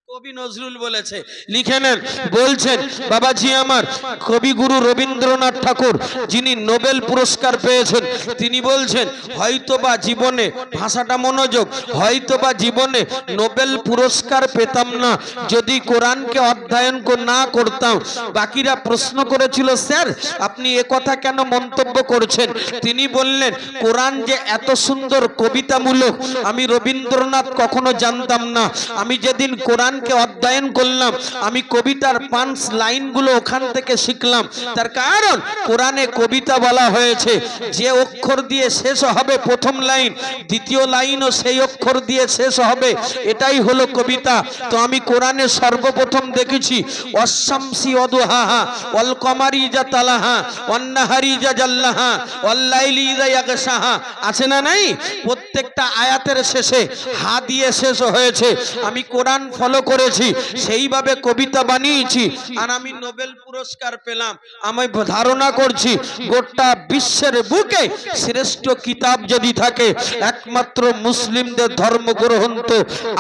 কবি নজরুল বলেছে। লিখে নেন, বলছেন বাবাজি আমার কবিগুরু রবীন্দ্রনাথ ঠাকুর, যিনি নোবেল পুরস্কার পেয়েছেন, তিনি বলছেন হয়তোবা জীবনে, ভাষাটা মনোযোগ, হয়তোবা জীবনে নোবেল পুরস্কার পেতাম না যদি কোরআনকে অধ্যয়ন না করতাম। বাকিরা প্রশ্ন করেছিল, স্যার আপনি এ কথা কেন মন্তব্য করছেন? তিনি বললেন কোরআন যে এত সুন্দর কবিতামূলক আমি রবীন্দ্রনাথ কখনো জানতাম না। আমি যেদিন কোরআন অধ্যয়ন করলাম, আমি কবিতার পাঁচ লাইনগুলো ওখান থেকে শিখলাম। তার কারণ কোরআনে কবিতা বলা হয়েছে, যে অক্ষর দিয়ে শেষ হবে প্রথম লাইন, দ্বিতীয় লাইনও সেই অক্ষর দিয়ে শেষ হবে, এটাই হলো কবিতা। তো আমি কোরআনে সর্বপ্রথম দেখেছি ওয়াশ-শামসি ওয়াদুহাহা ওয়াল কমারি ইযা তালাহা ওয়ান নাহারি ইযা জাল্লাহা ওয়াল লাইলি ইযা ইয়াগশাহা। আছে না নাই? প্রত্যেকটা আয়াতের শেষে হা দিয়ে শেষ হয়েছে। আমি কোরআন ফলো করেছি, সেইভাবে কবিতা বানিয়েছি, আর আমি নোবেল পুরস্কার পেলাম। আমি ধারণা করছি গোটা বিশ্বের বুকে শ্রেষ্ঠ কিতাব যদি থাকে একমাত্র মুসলিমদের ধর্মগ্রন্থ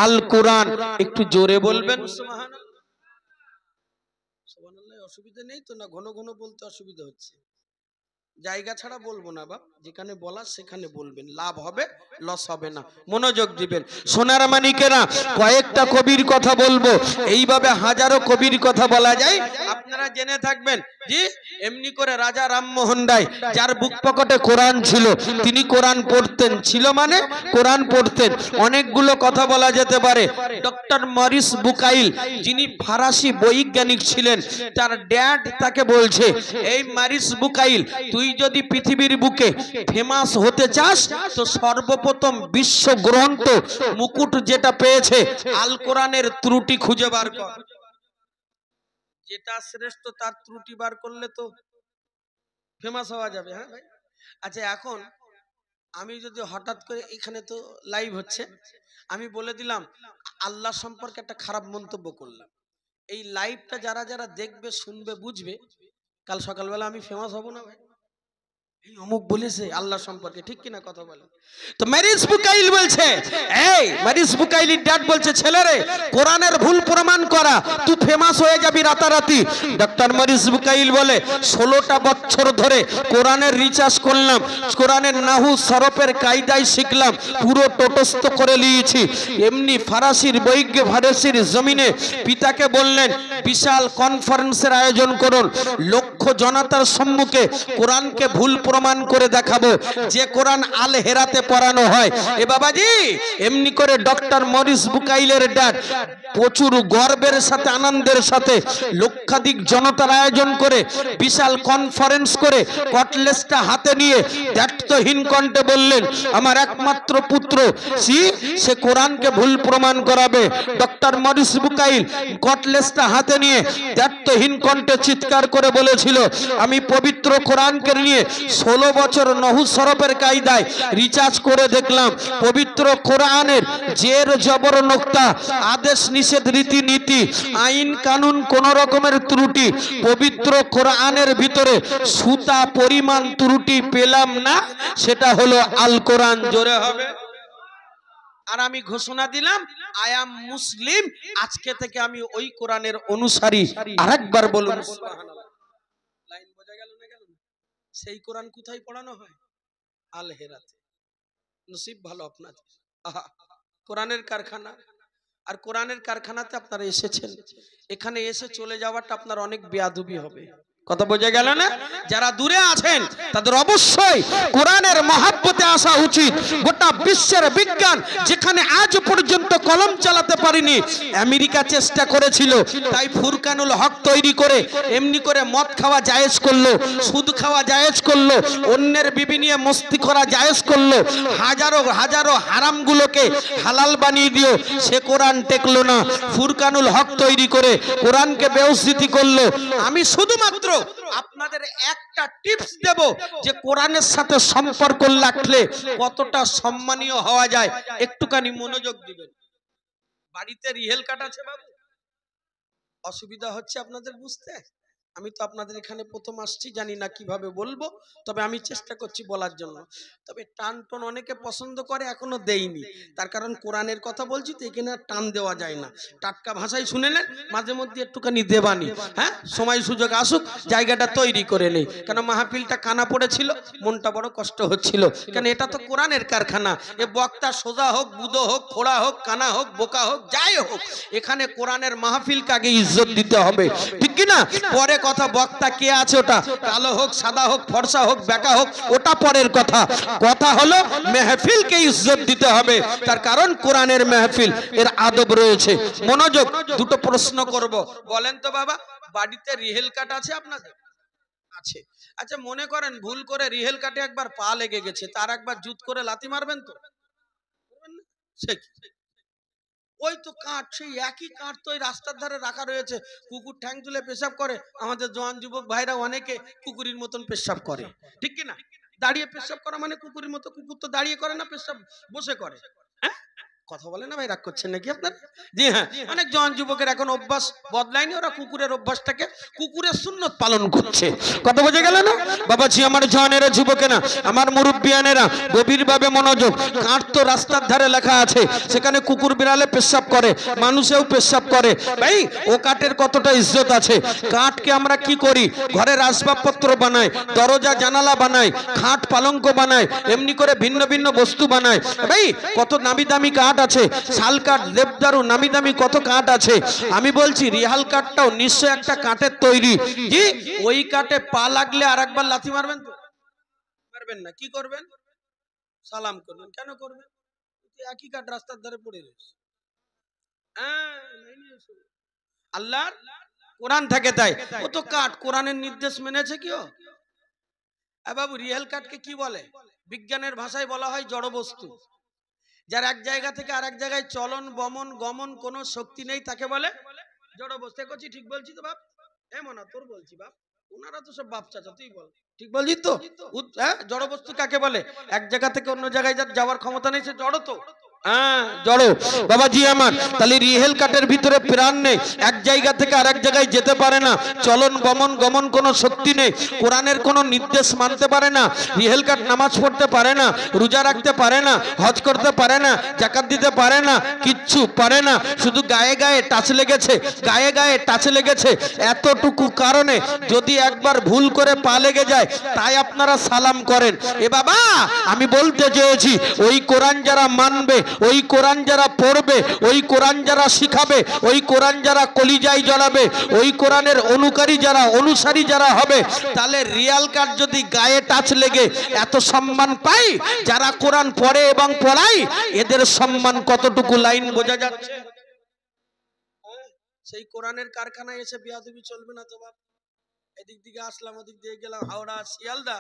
আল কোরআন। একটু জোরে বলবেন সুবহানাল্লাহ। সুবহানাল্লাহ। অসুবিধা নেই তো? না ঘন ঘন বলতে অসুবিধা হচ্ছে? জায়গা ছাড়া বলবো না বাপ, যেখানে বলা সেখানে বলবেন, লাভ হবে লস হবে না, মনোযোগ দিবেন। সোনার মানিকেরা, কয়েকটা কবির কথা বলবো, এইভাবে হাজারো কবির কথা বলা যায়, আপনারা জেনে থাকবেন। জি, এমনি করে রাজা রামমোহন রায়, যার বুক পকেটে কোরআন ছিল, তিনি কোরআন পড়তেন, ছিল মানে কোরআন পড়তেন। অনেকগুলো কথা বলা যেতে পারে। ডক্টর মরিস বুকাইল, যিনি ফরাসি বৈজ্ঞানিক ছিলেন, তার ড্যাড তাকে বলছে, এই মরিস বুকাইল, তুই যদি পৃথিবীর বুকে ফেমাস হতে চাস তো সর্বপ্রথম বিশ্ব গ্রন্থ মুকুট যেটা পেয়েছে আল কোরআনের ত্রুটি খুঁজে বার কর। যেটা শ্রেষ্ঠ তার ত্রুটি বার করলে তো ফেমাস হওয়া যাবে। হ্যাঁ ভাই? আচ্ছা, এখন আমি যদি হঠাৎ করে, এখানে তো লাইভ হচ্ছে, আমি বলে দিলাম আল্লাহ সম্পর্কে একটা খারাপ মন্তব্য করলাম, এই লাইভটা যারা যারা দেখবে, শুনবে, বুঝবে, কাল সকালবেলা আমি ফেমাস হব না ভাই? এই অমুক বলেছে আল্লাহ সম্পর্কে, ঠিক কিনা কথা বলে? তো মরিস বুকাইল বলছে, এই মরিস বুকাইলের ড্যাড বলছে, ছেলেরে কোরআনের ভুল প্রমাণ করা, তুই ফেমাস হয়ে যাবি রাতারাতি। ডক্টর মরিস বুকাইল বলে 16টা বছর ধরে কোরআনের রিসার্চ করলাম, কোরআনের নাহু সরফের কায়দায় শিখলাম, পুরো টোটস্থ করে নিয়েছি। এমনি ফরাসির বৈজ্ঞ ফারসির জমিনে পিতাকে বললেন বিশাল কনফারেন্সের আয়োজন করুন, লক্ষ জনতার সম্মুখে কোরআনকে ভুল প্রমাণ করে দেখাবো, যে কোরআন আল হেরাতে পড়ানো হয়। এ বাবাজি, এমনি করে ডক্টর মরিস বুকাইলের ড্যাড প্রচুর গর্বের সাথে, আনন্দের সাথে লক্ষাধিক জনতার আয়োজন করে বিশাল কনফারেন্স করে কটলেসটা হাতে নিয়ে দায়িত্বহীন কণ্ঠে বললেন, আমার একমাত্র পুত্র সে কোরআনকে ভুল প্রমাণ করাবে। ডক্টর মরিস বুকাইল কটলেসটা হাতে নিয়ে দায়িত্বহীন কণ্ঠে চিৎকার করে বলেছিল, আমি পবিত্র কোরআনকে নিয়ে 16 বছর নহু সরফের কায়দায় রিসার্চ করে দেখলাম, পবিত্র কোরআনের জের জবর নোক্তা, আদেশ নিষেধ, রীতিনীতি, আইন কানুন, কোন রকমের ত্রুটি পবিত্র কোরআনের ভিতরে সুতা পরিমাণ ত্রুটি পেলাম না, সেটা হলো আল কোরআন। জোরে হবে। আর আমি ঘোষণা দিলাম, আই এম মুসলিম, আজকে থেকে আমি ওই কোরআনের অনুসারী। আরেকবার বলুন সুবহানাল্লাহ। লাইন বোঝা গেল না? গেল না? সেই কোরআন কোথায় পড়ানো হয়? আল হেরাতে। নসিব ভালো আপনাদের। আহা, কোরআনের কারখানা। আর কোরআনের কারখানাতে আপনারা এসেছেন, এখানে এসে চলে যাওয়াটা আপনার অনেক বেয়াদবি হবে। কথা বোঝা গেল না? যারা দূরে আছেন তাদের অবশ্যই কোরআনের মহব্বতে আসা উচিত। গোটা বিশ্বের বিজ্ঞান যেখানে আজ পর্যন্ত কলম চালাতে পারেনি, আমেরিকা চেষ্টা করেছিল, তাই ফুরকানুল হক তৈরি করে এমনি করে মদ খাওয়া জায়েজ করলো, সুদ খাওয়া জায়েজ করলো, অন্যের বিবি নিয়ে মস্তি করা জায়েজ করলো, হাজারো হাজারো হারামগুলোকে হালাল বানিয়ে দিও, সে কোরআন টেকলো না। ফুরকানুল হক তৈরি করে কোরআনকে বেউজ্জতি করলো। আমি শুধুমাত্র আপনাদের একটা টিপস দেব যে কোরআনের সাথে সম্পর্ক রাখলে কতটা সম্মানীয় হওয়া যায়, একটুখানি মনোযোগ দিবেন। বাড়িতে রিহেল কাট আছে বাবু, অসুবিধা হচ্ছে আপনাদের বুঝতে? আমি তো আপনাদের এখানে প্রথম আসছি, জানি না কিভাবে বলবো, তবে আমি চেষ্টা করছি বলার জন্য। তবে টান টন অনেকে পছন্দ করে, এখনো দেইনি, তার কারণ কোরআনের কথা বলছি তো, এখানে আর টান দেওয়া যায় না। টাটকা ভাষায় শুনে নেন, মাঝে মধ্যে একটুখানি দেবানি, হ্যাঁ, সময় সুযোগ আসুক, জায়গাটা তৈরি করে নেই। কেন মাহফিলটা কানা পড়েছিল, মনটা বড় কষ্ট হচ্ছিল, কেন এটা তো কোরআনের কারখানা। এ বক্তা সোজা হোক, বুদো হোক, খোড়া হোক, কানা হোক, বোকা হোক, যাই হোক, এখানে কোরআনের মাহফিলকে আগে ইজ্জত দিতে হবে, ঠিক কিনা? পরে কথা বক্তা কে আছে, ওটা কালো হোক, সাদা হোক, ফর্সা হোক, বেকা হোক, ওটা পরের কথা। কথা হলো মেহফিলকে ইজ্জত দিতে হবে, তার কারণ কোরআনের মেহফিল, এর আদব রয়েছে। মনোযোগ, দুটো প্রশ্ন করব, বলেন তো বাবা, বাড়িতে রিহেল কাট আছে আপনাদের? আছে। আচ্ছা, মনে করেন ভুল করে রিহেল কাটে একবার পা লেগে গেছে, তার একবার জুত করে লাথি মারবেন তো? ওই তো কাঠ, সেই একই কাঠ তো ওই রাস্তার ধারে রাখা রয়েছে, কুকুর ঠ্যাং তুলে পেশাব করে, আমাদের জওয়ান যুবক ভাইরা অনেকে কুকুরের মতন পেশাব করে, ঠিক কিনা? দাঁড়িয়ে পেশাব করা মানে কুকুরের মতো, কুকুর তো দাঁড়িয়ে করে না, পেশাব বসে করে। কথা বলে না ভাই, রাগ করছেন নাকি আপনার? জি হ্যাঁ, অনেক জওয়ান যুবকের এখন অভ্যাস বদলায়নি, ওরা কুকুরের অভ্যাসটাকে কুকুরের সুন্নত পালন করছে। কথা বোঝা গেল না বাবাজি? আমার জওয়ানেরা, যুবকেরা, আমার মুরব্বিয়ানেরা, গভীরভাবে মনোযোগ। কাঠ তো রাস্তার ধারে লেখা আছে, সেখানে কুকুর বিড়ালে পেশাব করে, মানুষেও পেশাব করে, ভাই ও কাঠের কতটা ইজ্জত আছে। কাঠকে আমরা কি করি? ঘরের আসবাবপত্র বানাই, দরজা জানালা বানাই, খাট পালঙ্ক বানাই, এমনি করে ভিন্ন ভিন্ন বস্তু বানাই। ভাই কত নামি দামি কাঠ আছে, শাল কাঠ, দেবদারু, নামি দামি কত কাঠ আছে। আমি বলছি রিহাল কাঠটাও নিশ্চয় একটা কাঠের তৈরি। জি, ওই কাঠে পা লাগলে আর একবার লাথি মারবেন তো? মারবেন না, কি করবেন? সালাম করবেন। কেন করবেন? একই কাঠ রাস্তার ধারে পড়ে রয়েছে। আল্লাহর কোরআন থাকে তাই, ও তো কাঠ, কোরআনের নির্দেশ মেনেছে কি ও? বাবু, রিয়েল কাঠকে কি বলে? বিজ্ঞানের ভাষায় বলা হয় জড় বস্তু। যার এক জায়গা থেকে আরেক জায়গায় চলন, বমন, গমন কোনো শক্তি নেই, তাকে বলে জড় বস্তু। করছি ঠিক বলছি তো বাপ? এমন না তোর বলছি বাপ, ওনারা তো সব বাপ চাচা, তুই বল ঠিক বলছি তো? হ্যাঁ, জড় বস্তু কাকে বলে? এক জায়গা থেকে অন্য জায়গায় যাওয়ার ক্ষমতা নেই, সে জড় তো। জড়ো বাবাজি আমার। তাহলে রিহেল কাঠের ভিতরে প্রাণ নেই, এক জায়গা থেকে আরেক জায়গায় যেতে পারে না, চলন বমন গমন কোনো শক্তি নেই, কোরআনের কোনো নির্দেশ মানতে পারে না। রিহেল কাঠ নামাজ পড়তে পারে না, রোজা রাখতে পারে না, হজ করতে পারে না, যাকাত দিতে পারে না, কিচ্ছু পারে না, শুধু গায়ে গায়ে টাচ লেগেছে, গায়ে গায়ে টাচ লেগেছে, এতটুকু কারণে যদি একবার ভুল করে পা লেগে যায়, তাই আপনারা সালাম করেন। এ বাবা, আমি বলতে চেয়েছি ওই কোরআন যারা মানবে, ওই কোরআন যারা পড়বে, ওই কোরআন যারা শিখাবে, ওই কোরআন যারা কলিজায় জ্বলাবে, ওই কোরআনের অনুকারী যারা, অনুসারী যারা হবে, তাহলে রিয়াল কাঠ যদি গায়ে টাচ লেগে এত সম্মান পাই, যারা কোরআন পড়ে এবং পড়ায় এদের সম্মান কতটুকু লাইন বোঝা যাচ্ছে? সেই কোরআনের কারখানায় এসে বেয়াদবি চলবে না তো বাপ। এদিক দিকে আসলাম, ওদিক দিয়ে গেলাম, হাওড়া, শিয়ালদা,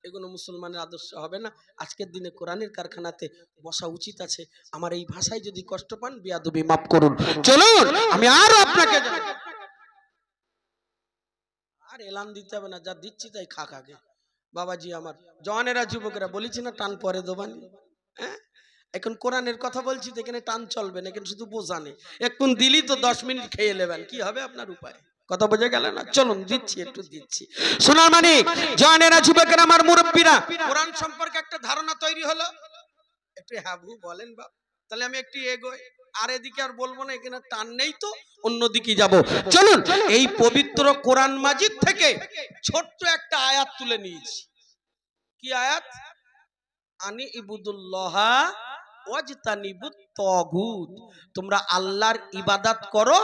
এগুলো মুসলমানের আদর্শ হবে না। আজকের দিনে কোরআনের কারখানাতে বসা উচিত আছে। আমার এই ভাষায় যদি কষ্ট পান, বেয়াদবি মাফ করুন। চলুন, আমি আরো আপনাকে আর এলান দিতে হবে না, যা দিচ্ছি তাই খাক আগে। বাবাজি আমার, জওয়ানেরা, যুবকেরা, বলেছি না টান পরে দেবানি। হ্যাঁ, এখন কোরআনের কথা বলছি, এখানে টান চলবে না, এখানে শুধু বোঝানে। এখন দিলি তো 10 মিনিট খেয়ে নেবেন, কি হবে আপনার উপায়? কথা বোঝা গেল না? চলুন দিচ্ছি, একটু দিচ্ছি। সোনার মানিক, জওয়ানেরা, যুবকেরা, আমার মুরব্বীরা, কোরআন সম্পর্কে একটা ধারণা তৈরি হলো। একটু হ্যাঁ ভু বলেন বাপ, তাহলে আমি একটু এগোই। আর এদিকে আর বলবো না, এখানে টান নেই তো অন্যদিকে যাব। চলুন, এই পবিত্র কোরআন মাজিদ থেকে ছোট্ট একটা আয়াত তুলে নিয়েছি। কি আয়াত? আনি ইবুদুল্লাহ ওয়াজতানিবুত তাগুত, তোমরা আল্লাহর ইবাদত করো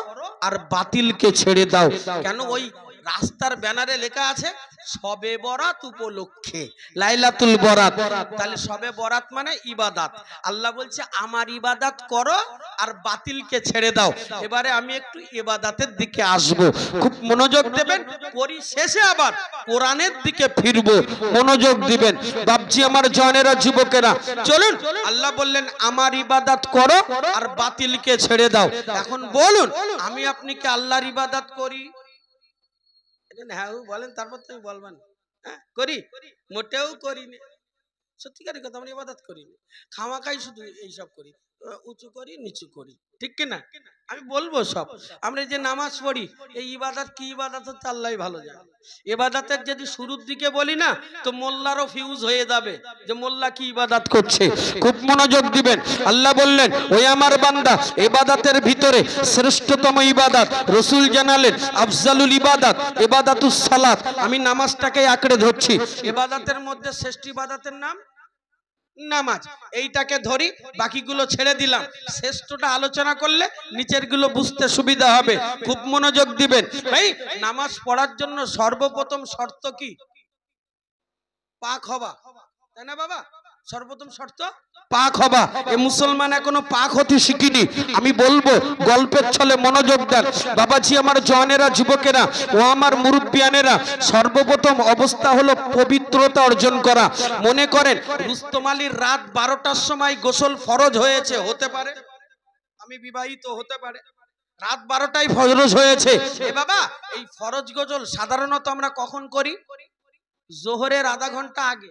আর বাতিলকে ছেড়ে দাও। কেন? ওই রাস্তার ব্যানারে লেখা আছে শবে বরাত উপলক্ষে লাইলাতুল বরাত। তাহলে শবে বরাত মানে ইবাদত। আল্লাহ বলছে আমার ইবাদত করো আর বাতিলকে ছেড়ে দাও। এবারে আমি একটু ইবাদতের দিকে আসব, খুব মনোযোগ দেবেন। পরিশেষে আবার কোরআনের দিকে ফিরবো, মনোযোগ দিবেন। বাপজি আমার জওয়ানেরা, যুবকেরা, চলুন। আল্লাহ বললেন আমার ইবাদত করো আর বাতিলকে ছেড়ে দাও। এখন বলুন, আমি আপনি কি আল্লাহর ইবাদত করি? হ্যাঁ বলেন, তারপর তুমি বলবেন হ্যাঁ করি। মোটেও করিনি, সত্যিকারের কথা। আমরা ইবাদত করিনি, খামাখাই শুধু এইসব করি, উঁচু করি নিচু করি, ঠিক কিনা? আমি বলবো সব। আমরা যে নামাজ পড়ি, এই ইবাদত কি ইবাদত হচ্ছে আল্লাহ ভালো জানে। ইবাদতের যদি শুরুর দিকে বলি না, তো মোল্লারও ফিউজ হয়ে যাবে যে মোল্লা কি ইবাদত করছে। খুব মনোযোগ দিবেন। আল্লাহ বললেন ওই আমার বান্দা, ইবাদতের ভিতরে শ্রেষ্ঠতম ইবাদত রাসূল জানালেন আফজালুল ইবাদত ইবাদাতুস সালাত। আমি নামাজটাকে আঁকড়ে ধরছি। ইবাদতের মধ্যে শ্রেষ্ঠ ইবাদতের নাম নামাজ। এইটাকে ধরি, বাকিগুলো ছেড়ে দিলাম। শ্রেষ্ঠটা আলোচনা করলে নিচের গুলো বুঝতে সুবিধা হবে। খুব মনোযোগ দিবেন। ভাই, নামাজ পড়ার জন্য সর্বপ্রথম শর্ত কি? পাক হওয়া, তাই না বাবা? সর্বপ্রথম শর্ত পাক হবা। এ মুসলমান এখনো পাক হতে শিখিনি। আমি বলবো গল্পের ছলে মনোযোগ দেন। বাবাজি আমার জওয়ানেরা, যুবকেরা ও আমার মুরব্বিয়ানেরা, সর্বপ্রথম অবস্থা হলো পবিত্রতা অর্জন করা। মনে করেন রুস্তম আলীর রাত 12টার সময় গোসল ফরজ হয়েছে, হতে পারে। আমি বিবাহিত, হতে পারে। রাত 12টায় ফরজ হয়েছে। এ বাবা, এই ফরজ গোসল সাধারণত আমরা কখন করি? জোহরের আধা ঘন্টা আগে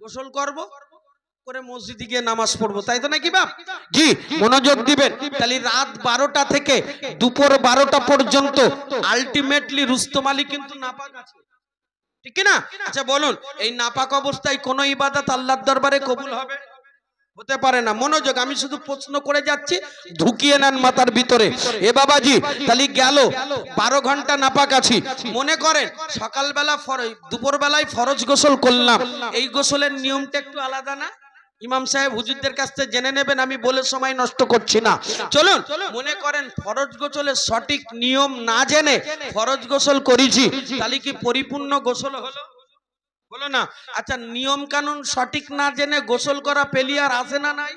গোসল করব, করে মসজিদে গিয়ে নামাজ পড়বো, তাই তো নাকি বাপ? জি, মনোযোগ দিবেন। তাহলে রাত 12টা থেকে দুপুর 12টা পর্যন্ত আলটিমেটলি রুস্তম আলী কিন্তু নাপাক আছে, ঠিক না? আচ্ছা বলুন, এই নাপাক অবস্থায় কোন ইবাদত আল্লাহর দরবারে কবুল হবে? হতে পারে না। মনোযোগ, আমি শুধু প্রশ্ন করে যাচ্ছি, ঢুকিয়ে নেন মাথার ভিতরে। এ বাবাজি, তাহলে গেল 12 ঘন্টা নাপাক আছি। মনে করেন সকালবেলা দুপুর বেলায় ফরজ গোসল করলাম। এই গোসলের নিয়মটা একটু আলাদা না? ইমাম সাহেব হুজুরদের কাছ থেকে জেনে নেবেন, আমি বলে সময় নষ্ট করছি না। চলুন, মনে করেন ফরজ গোসলের সঠিক নিয়ম না জেনে ফরজ গোসল করেছি, তাহলে কি পরিপূর্ণ গোসল হলো? বলো না। আচ্ছা, নিয়ম কানুন সঠিক না জেনে গোসল করা পেলিয়ার আছে না নাই?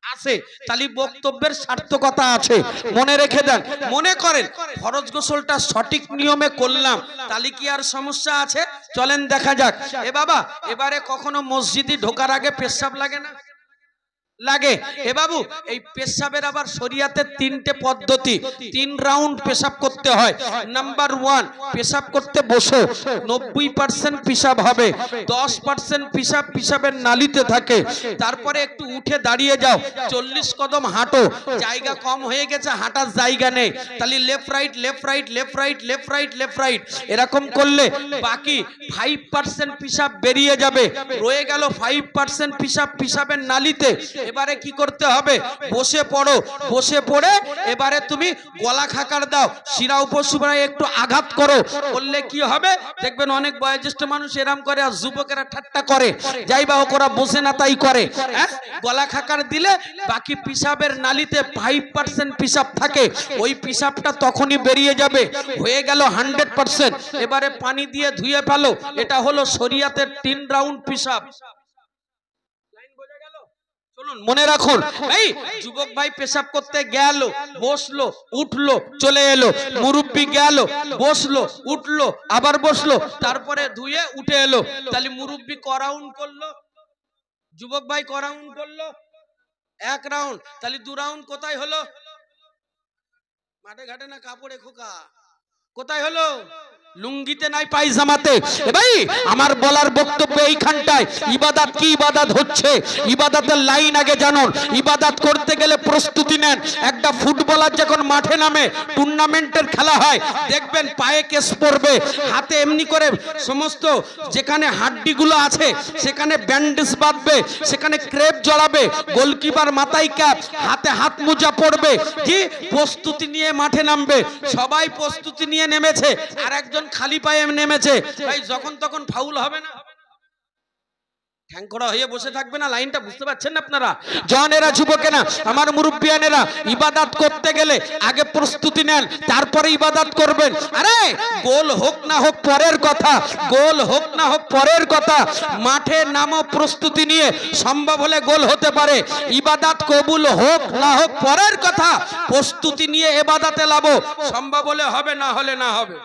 আছে। তাহলে বক্তব্যের সার্থকতা আছে, মনে রেখে দেন। মনে করেন ফরজ গোসলটা সঠিক নিয়মে করলাম, তাহলে কি আর সমস্যা আছে? চলেন দেখা যাক। এ বাবা, এবারে কখনো মসজিদে ঢোকার আগে পেশাব লাগে না? লাগে। এ বাবু, এই পেশাবের আবার শরিয়াতের 3টে পদ্ধতি, 3 রাউন্ড পেশাব করতে হয়। নাম্বার 1, পেশাব করতে বসো, 90% পেশাব হবে, 10% পেশাব পেশাবের নালিতে থাকে। তারপরে একটু উঠে দাঁড়িয়ে যাও, 40 কদম হাঁটো। জায়গা কম হয়ে গেছে, হাঁটার জায়গা নেই, তাহলে left right left right left right left right left right এরকম করলে বাকি 5% পেশাব বেরিয়ে যাবে। রয়ে গেল 5% পেশাব পেশাবের নালিতে। এবারে কি করতে হবে? বসে পড়ো। বসে পড়ে এবারে তুমি গলা খাকার দাও, শিরা উপশিরায় একটু আঘাত করো। করলে কি হবে? দেখবেন অনেক বয়োজ্যেষ্ঠ মানুষ এরম করে, আর যুবকেরা ঠাট্টা করে, যাই বা হোক ওরা বসে না তাই করে। গলা খাকার দিলে বাকি পিসাবের নালিতে 5% পিসাব থাকে, ওই পিসাবটা তখনই বেরিয়ে যাবে। হয়ে গেল 100%। এবারে পানি দিয়ে ধুয়ে ফেলো। এটা হলো শরিয়াতের 3 রাউন্ড পিসাব। চলুন মনে রাখুন। এই যুবক ভাই পেশাব করতে গেল, বসলো, উঠলো, চলে এলো। মুরব্বি গেল, বসলো, উঠলো, আবার বসলো, তারপরে ধুয়ে উঠে এলো। তাহলে মুরব্বি ক রাউন্ড করলো? যুবক ভাই ক রাউন্ড করলো? 1 রাউন্ড। তাহলে 2 রাউন্ড কোথায় হলো? মাঠে ঘাটে না কাপড়ে খোকা? কোথায় হলো? লুঙ্গিতে নাই পায়জামাতে। ভাই আমার বলার বক্তব্য এইখানটায়, ইবাদত কি ইবাদত হচ্ছে, ইবাদতের লাইন আগে জানুন। ইবাদত করতে গেলে প্রস্তুতি নেন। একটা ফুটবলার যখন মাঠে নামে, টুর্নামেন্টের খেলা হয়, দেখবেন পায়ে কেস পড়বে, হাতে এমনি করে সমস্ত যেখানে হাড্ডিগুলো আছে সেখানে ব্যান্ডেজ বাঁধবে, সেখানে ক্রেপ জড়াবে, গোলকিপার মাথায় ক্যাপ, হাতে হাত মোজা পড়বে। কি প্রস্তুতি নিয়ে মাঠে নামবে। সবাই প্রস্তুতি নিয়ে নেমেছে, আর একজন খালি পায়ে নেমেছে। ভাই যখন তখন ফাউল হবে না? ঠ্যাংকড়া হয়ে বসে থাকবে না, লাইনটা বুঝতে পারছেন না আপনারা? জওয়ানেরা, যুবকেরা, আমার মুরব্বিয়ানেরা, ইবাদত করতে গেলে আগে প্রস্তুতি নেন, তারপরে ইবাদত করবেন। আরে গোল হোক না হোক পরের কথা, গোল হোক না হোক পরের কথা, মাঠে নামো প্রস্তুতি নিয়ে, সম্ভব হলে গোল হতে পারে। ইবাদত কবুল হোক না হোক পরের কথা, প্রস্তুতি নিয়ে ইবাদতে লাভো, সম্ভব হলে হবে, না হলে না হবে।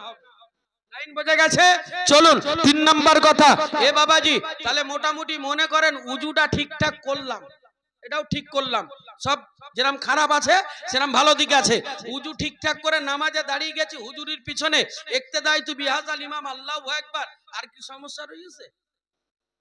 লাইন বোঝা গেছে? চলুন 3 নাম্বার কথা। এ বাবাজি, তাহলে মোটামুটি মনে করেন উজুটা ঠিকঠাক করলাম, এটাও ঠিক করলাম, সব যেরকম খারাপ আছে সেরকম ভালো দিক আছে। উজু ঠিকঠাক করে নামাজে দাঁড়িয়ে গেছি, হুজুরির পিছনে ইক্তেদাই তু বিহাজাল ইমাম, আল্লাহু আকবার। আর কি সমস্যা রয়েছে?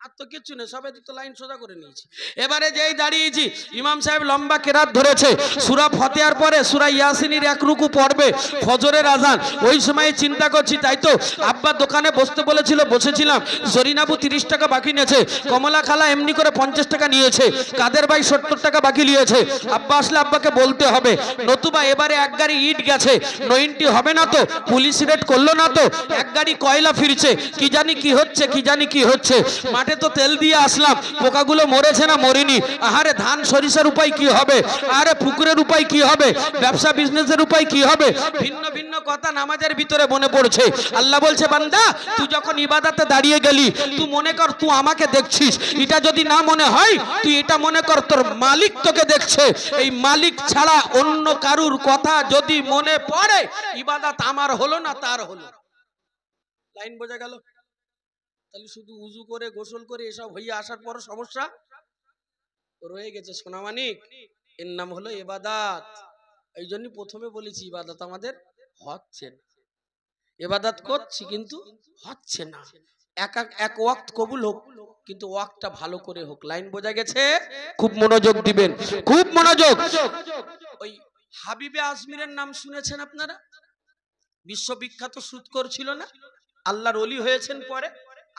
আর তো কিছু নেই, সবাই তো লাইন সোজা করে নিয়েছি। এবারে যেই দাঁড়িয়েছি, ইমাম সাহেব লম্বা কেরাত ধরেছে, সূরা ফাতিহার পরে সূরা ইয়াসিনের 1 রুকু পড়বে, ফজরের আজান। ওই সময় চিন্তা করছি, তাই তো আব্বা দোকানে বসতে বলেছিল, বসেছিলাম। জরিনাবু 30 টাকা বাকি নিয়েছে, কমলা খালা এমনি করে 50 টাকা নিয়েছে, কাদের ভাই 70 টাকা বাকি নিয়েছে। আব্বা আসলে আব্বাকে বলতে হবে, নতুবা এবারে 1 গাড়ি ইট গেছে, 90 হবে না তো, পুলিশ রেড করলো না তো, 1 গাড়ি কয়লা ফিরছে, কি জানি কি হচ্ছে, কি জানি কি হচ্ছে। মাঠে তো তেল দিয়ে আসলাম, পোকাগুলো মরেছে না মরেনি। আহারে ধান সরিষার উপায় কি হবে, আরে পুকুরের উপায় কি হবে, ব্যবসা বিজনেসের উপায় কি হবে, ভিন্ন ভিন্ন কথা নামাজের ভিতরে মনে পড়ছে। আল্লাহ বলছে, বান্দা তুই যখন ইবাদতে দাঁড়িয়ে গেলি, তুই মনে কর তুই আমাকে দেখছিস। এটা যদি না মনে হয়, তুই এটা মনে কর তোর মালিক তোকে দেখছে। এই মালিক ছাড়া অন্য কারুর কথা যদি মনে পড়ে, ইবাদত আমার হলো না তার হলো। লাইন বোঝা গেল? তাহলে শুধু উজু করে গোসল করে এসব হইয়া আসার পর সমস্যা রয়ে গেছে সোনামানিক, এর নাম হলো ইবাদত। এই জন্য প্রথমে বলেছি ইবাদত আমাদের হচ্ছে না, ইবাদত করছি কিন্তু হচ্ছে না। এক ওয়াক্ত কবুল হোক, কিন্তু ওয়াক্তটা ভালো করে হোক। লাইন বোঝা গেছে? খুব মনোযোগ দিবেন, খুব মনোযোগ। ওই হাবিবে আজমিরের নাম শুনেছেন আপনারা? বিশ্ববিখ্যাত সুদখোর ছিল না, আল্লাহর ওলি হয়েছেন পরে।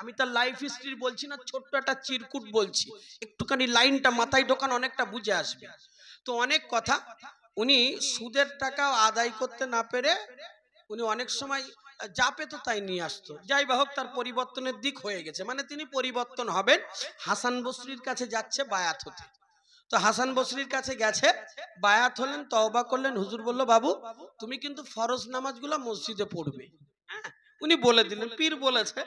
আমি তার লাইফ হিস্ট্রি বলছি না, ছোট্ট একটা চিরকুট বলছি, একটুখানি লাইনটা মাথায় ঢোকান, অনেকটা বুঝে আসবে। তো অনেক কথা, উনি সুদের টাকা আদায় করতে না পেরে উনি অনেক সময় যা পেত তাই নিয়ে আসতো। যাই বা হোক, তার পরিবর্তনের দিক হয়ে গেছে, মানে তিনি পরিবর্তন হবেন। হাসান বসরির কাছে যাচ্ছে বায়াত হতে। তো হাসান বসরির কাছে গেছে, বায়াত হলেন, তওবা করলেন। হুজুর বলল, বাবু তুমি কিন্তু ফরজ নামাজগুলো মসজিদে পড়বে। হ্যাঁ, উনি বলে দিলেন, পীর বলেছে,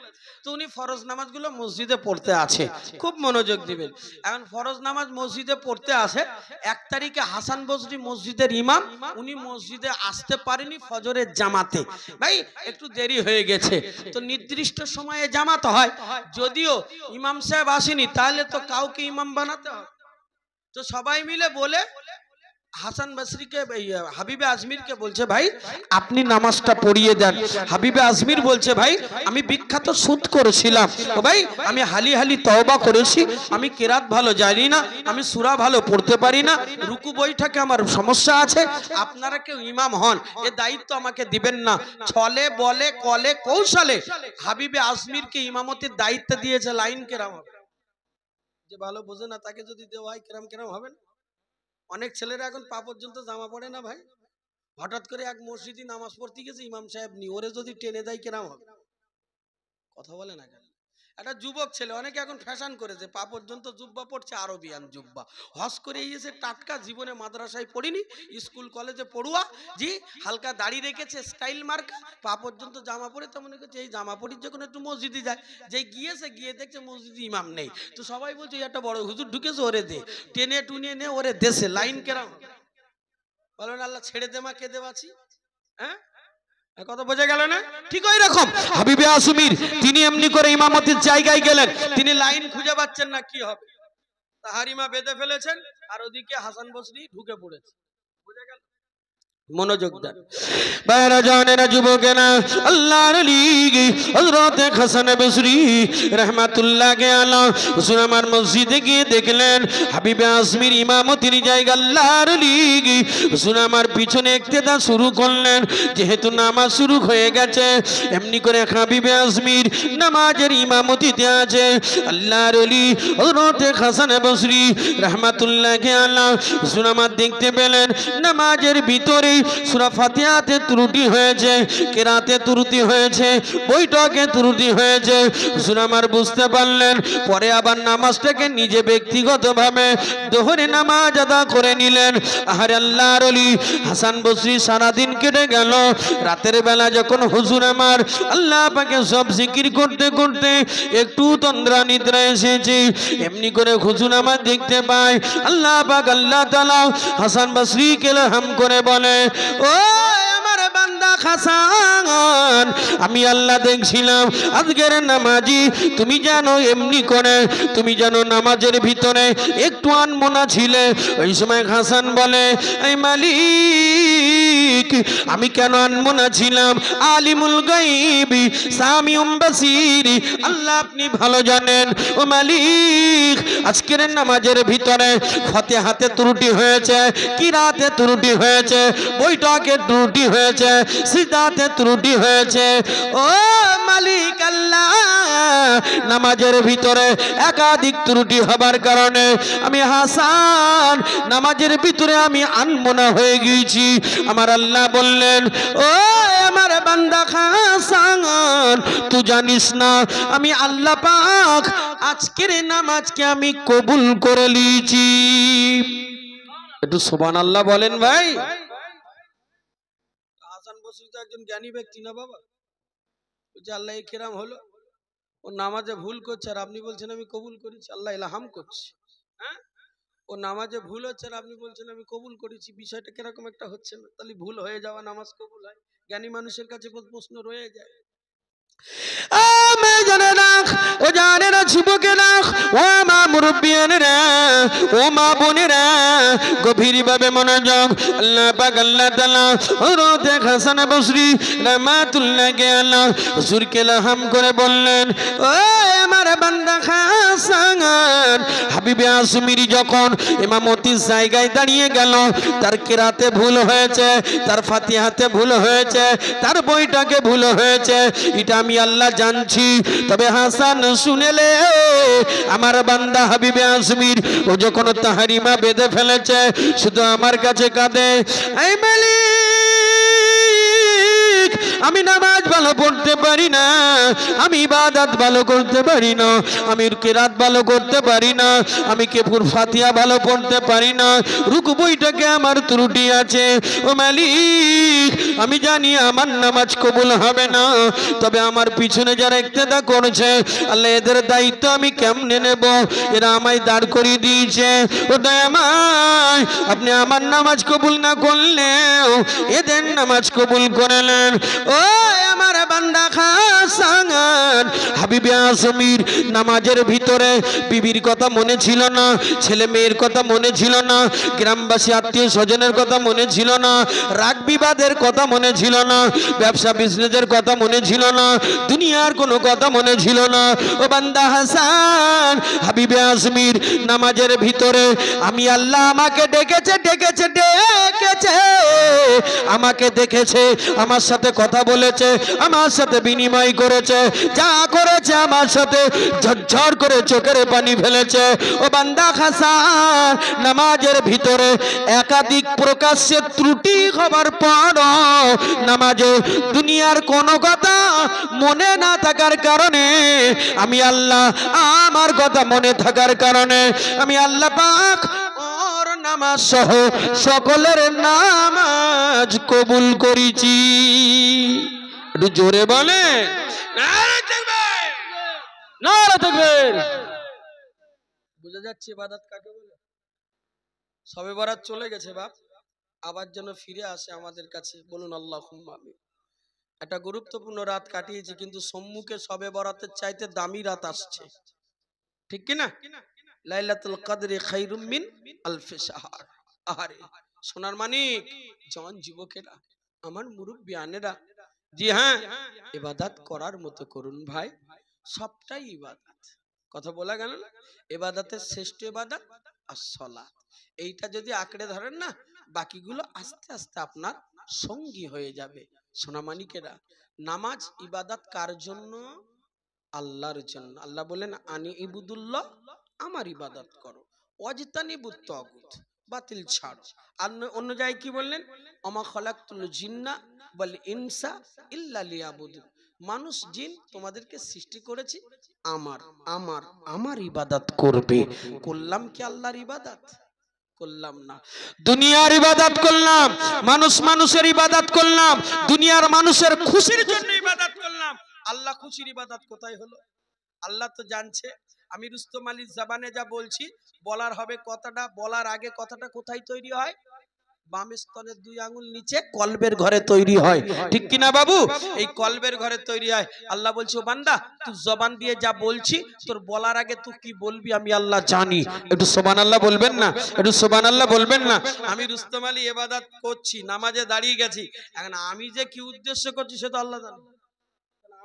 তো উনি ফরজ নামাজগুলো মসজিদে পড়তে আছে। খুব মনোযোগ দিবেন। এখন ফরজ নামাজ মসজিদে পড়তে আসে। 1 তারিখে হাসান বসরি মসজিদের ইমাম, উনি মসজিদে আসতে পারেনি ফজরের জামাতে। ভাই একটু দেরি হয়ে গেছে, তো নির্দিষ্ট সময়ে জামাত হয়, যদিও ইমাম সাহেব আসেনি, তাহলে তো কাউকে ইমাম বানাতে হবে। তো সবাই মিলে বলে হাসান বসরিকে, হাবিবে আজমিরকে বলছে, ভাই আপনি নামাজটা পড়িয়ে দেন। হাবিবে আজমির বলছে, ভাই আমি বিখ্যাত সুদ করেছিলাম, ও ভাই আমি হালি হালি তওবা করেছি, আমি কেরাত ভালো জানি না, আমি সূরা ভালো পড়তে পারি না, রুকু বৈঠকে আমার সমস্যা আছে, আপনারা কেউ ইমাম হন, এ দায়িত্ব আমাকে দিবেন না। ছলে বলে কলে কৌশলে হাবিবে আজমিরকে ইমামতির দায়িত্ব দিয়েছে। লাইন কেরাম হবে, যে ভালো বোঝে না তাকে যদি দেওয়া হয় কেরাম কেরাম হবে না? অনেক ছেলেরা এখন পা পর্যন্ত জামা পড়ে না ভাই, হঠাৎ করে এক মসজিদে নামাজ পড়তে গেছে, ইমাম সাহেব নি, ওরে যদি টেনে দেয় কেরাম হবে? কথা বলে না কেন? একটা যুবক ছেলে, অনেকে এখন ফ্যাশন করেছে, পা পর্যন্ত জুব্বা পড়ছে, আরবিয়ান জুব্বা, হজ করে এসে টাটকা, জীবনে মাদ্রাসায় পড়িনি, স্কুল কলেজে পড়ুয়া, জি হালকা দাড়ি রেখেছে, স্টাইল মার্কা, পা পর্যন্ত জামা পরে, তো মনে করছে এই জামা পরি যখন একটু মসজিদে যায়, যে গিয়েছে গিয়ে দেখছে মসজিদে ইমাম নেই, তো সবাই বলছে একটা বড় হুজুর ঢুকেছে, ওরে দে, টেনে টুনিয়ে নে ওরে দেশে। লাইন কেরাম বলেন, আল্লাহ ছেড়ে দে মা, কেঁদে বাঁচি। হ্যাঁ, কথা বোঝা গেল না? ঠিক ওই রকম হাবিবে আজমির তিনি এমনি করে ইমামতির জায়গায় গেলেন, তিনি লাইন খুঁজে পাচ্ছেন না, কি হবে, তাহারিমা বেঁধে ফেলেছেন, আর ওদিকে হাসান বসরি ঢুকে পড়েছে। বুঝা গেল? মনোযোগ দেন বাইরা, জানেরা, যুবকেরা, আল্লাহর লিগে হযরত হাসান বসরি রাহমাতুল্লাহি আলাইহি হুজুর আমার মসজিদে গিয়ে দেখলেন হাবিবে আজমির ইমামতির জায়গা, আল্লাহর লিগে হুজুর আমার পিছনে ইক্তেদা শুরু করলেন। যেহেতু নামাজ শুরু হয়ে গেছে, এমনি করে হাবিবে আজমির নামাজের ইমামতিতে আছে। আল্লাহর ওলি হযরত হাসান বসরি রাহমাতুল্লাহি আলাইহি হুজুর আমার দেখতে পেলেন নামাজের ভিতরে বলি সূরা ফাতিহাতে ত্রুটি হয়েছে, কেরাতে ত্রুটি হয়েছে, বৈঠকে ত্রুটি হয়েছে। হুজুর আমার বুঝতে পারলেন, পরে আবার নামাজটাকে নিজে ব্যক্তিগতভাবে দোহরে নামাজ আদা করে নিলেন। আহারে আল্লাহর ওলি হাসান বসরি সারাদিন কেটে গেল। রাতের বেলা যখন হুজুর আমার আল্লাহ পাকে সব জিকির করতে করতে একটু তন্দ্রা নিদ্রা এসেছে, এমনি করে হুজুর আমার দেখতে পায় আল্লাহ পাক আল্লাহ তাআলা হাসান বসরিকে ইলহাম করে বলে, ও আমার বান্দা হাসান, আমি আল্লাহ দেখছিলাম আজকের নামাজি তুমি জানো এমনি করে তুমি জানো নামাজের ভিতরে একটু আনমনা ছিলে। ওই সময় হাসান বলে, এই মালিক আমি কেন আনমনা ছিলাম? আলিমুল গায়বি সামিউম বাসির, আল্লাহ আপনি ভালো জানেন। ও মালিক আজকের নামাজের ভিতরে ফাতিহাতে ত্রুটি হয়েছে, কিরাতে ত্রুটি হয়েছে, বৈঠকে ত্রুটি হয়েছে, সিজদাতে ত্রুটি হয়েছে। ও মালিক আল্লাহ নামাজের ভিতরে একাধিক ত্রুটি হবার কারণে আমি হাসান নামাজের ভিতরে আমি আনমনা হয়ে গিয়েছি। আমার আল্লাহ বললেন, ও আমার বান্দা হাসান, তুই জানিস না আমি আল্লাহ পাক আজকের নামাজকে আমি কবুল করে নিয়েছি। একটু সুবহানাল্লাহ বলেন ভাই। হাসান বসরি তো একজন জ্ঞানী ব্যক্তি না বাবা, যে আল্লাহ এই কিরাম হলো, ও নামাজে ভুল করছে আর আপনি বলছেন আমি কবুল করেছি, আল্লাহ ইলহাম করছে। হ্যাঁ, ও নামাজে ভুল হচ্ছে আর আপনি বলছেন আমি কবুল করেছি, বিষয়টা কিরকম একটা হচ্ছে না? তাহলে ভুল হয়ে যাওয়া নামাজ কবুল হয়? জ্ঞানী মানুষের কাছে প্রশ্ন রয়ে যায়। জানে না, ও জানে না, যুবকে না, ও মা মুরব্বিয়ানেরা, ও মা বোনেরা, গভীর ভাবে মনোযোগ। আল্লাহ পাক আল্লাহ তাআলা হযরত হাসান বসরি রাহমাতুল্লাহি আলাইহি হুজুরকে ইলহাম করে বললেন, ও আমার বান্দা হাসান, হাবিবে আসমিরি যখন ইমামতির জায়গায় দাঁড়িয়ে গেল, তার কিরাতে ভুল হয়েছে, তার ফাতিহাতে ভুল হয়েছে, তার বইটাকে ভুল হয়েছে, এটা আমি আল্লাহ জানছি। তবে হাসান শুনেলে আমার বান্দা হাবিবে আসমির ও যখন তাহারিমা বেঁধে ফেলেছে, শুধু আমার কাছে কাঁদে, এই মালিক আমি নামাজ ভালো পড়তে পারি না, আমি ইবাদত ভালো করতে পারি না, আমি কিরাত ভালো করতে পারি না, আমি কেবল ফাতিহা ভালো পড়তে পারি না, রুকু বইটাকে আমার ত্রুটি আছে। ও মালিক আমি জানি আমার নামাজ কবুল হবে না, তবে আমার পিছনে যারা ইক্তেদা করছে আল্লাহ এদের দায়িত্ব আমি কেমনে নেব? এরা আমায় দাঁড় করিয়ে দিয়েছে। ও দয়াময় আপনি আমার নামাজ কবুল না করলেও এদের নামাজ কবুল করলেন। ও আমার বান্দা হাসান, হাবিবে আসমির নামাজের ভিতরে বিবির কথা মনে ছিল না, ছেলে মেয়ের কথা মনে ছিল না, গ্রামবাসী আত্মীয় স্বজনের কথা মনে ছিল না, রাগ বিবাদের কথা মনে ছিল না, ব্যবসা বিজনেসের কথা মনে ছিল না, দুনিয়ার কোনো কথা মনে ছিল না। ও বান্দা হাসান, হাবিবে আসমির নামাজের ভিতরে আমি আল্লাহ আমাকে ডেকেছে ডেকেছে ডেকেছে, আমাকে দেখেছে, আমার সাথে কথা বলেছে, আমার সাথে বিনিময় করেছে, যা করেছে আমার সাথে ঝরঝর করে চোখের পানি ফেলেছে। ও বান্দা হাসান নামাজের ভিতরে একাধিক প্রকাশ্যে ত্রুটি হবার পর নামাজে দুনিয়ার কোনো কথা মনে না থাকার কারণে আমি আল্লাহ আমার কথা মনে থাকার কারণে আমি আল্লাহ পাক ওর নামাজ সহ সকলের নামাজ কবুল করেছি। একটু জোরে বলে নারে তাকবীর, নারে তাকবীর। বুঝা যাচ্ছে ইবাদত কাকে বলে? শবে বরাত চলে গেছে বাপ, আবার যেন ফিরে আসে আমাদের কাছে, বলুন আল্লাহুম্মা আমিন। একটা গুরুত্বপূর্ণ রাত কাটিয়েছি, কিন্তু সম্মুখে শবে বরাতের চাইতে দামি রাত আসছে, ঠিক কি না? লাইলাতুল কদরি খায়রুম মিন আলফি শাহর। আরে সোনার মানিক, জন যুবকেরা, আমার মুরব্বিয়ানেরা, জি হ্যাঁ, ইবাদত করার মতো করুন ভাই, সবটাই ইবাদত। কথা বলা গেল না, ইবাদতের শ্রেষ্ঠ ইবাদত as-সালাত। এইটা যদি আঁকড়ে ধরেন না, বাকিগুলো আস্তে আস্তে আপনার সঙ্গী হয়ে যাবে। সোনামানিকেরা, নামাজ ইবাদত কার জন্য? আল্লাহর জন্য। আল্লাহ বলেন আনি ইবুদুল্লাহ, আমার ইবাদত করো, ওয়াজতানিবুত তাগুত, বাতিল ছাড়ো। আর অন্য জায়গায় কি বললেন, ওমা খালাকতুল জিন্না ওয়াল ইনসা ইল্লা লিয়াবুদুন, মানুষ জিন তোমাদেরকে সৃষ্টি করেছি আমার আমার আমার ইবাদত করবে। করলাম কি আল্লাহর ইবাদত? করলাম না, দুনিয়ার ইবাদত করলাম, মানুষের ইবাদত করলাম, দুনিয়ার মানুষের খুশির জন্য ইবাদত করলাম। আল্লাহ খুশির ইবাদত কোথায় হলো? আল্লাহ তো জানছে আমি রুস্তম আলীর জবানে যা বলছি, বলার হবে কথাটা, বলার আগে কথাটা কোথায় তৈরি হয়? বাম স্তনের 2 আঙ্গুল নিচে কলবের ঘরে তৈরি হয়, ঠিক কিনা বাবু? এই কলবের ঘরে তৈরি হয়। আল্লাহ বলছে, ও বান্দা, তুই জবান দিয়ে যা বলছি, তোর বলার আগে তুই কি বলবি আমি আল্লাহ জানি। একটু সুবহানাল্লাহ বলবেন না? একটু সুবহানাল্লাহ বলবেন না? আমি রুস্তম আলী ইবাদত করছি, নামাজে দাঁড়িয়ে গেছি, এখন আমি যে কি উদ্দেশ্য করছি সেটা আল্লাহ জানে।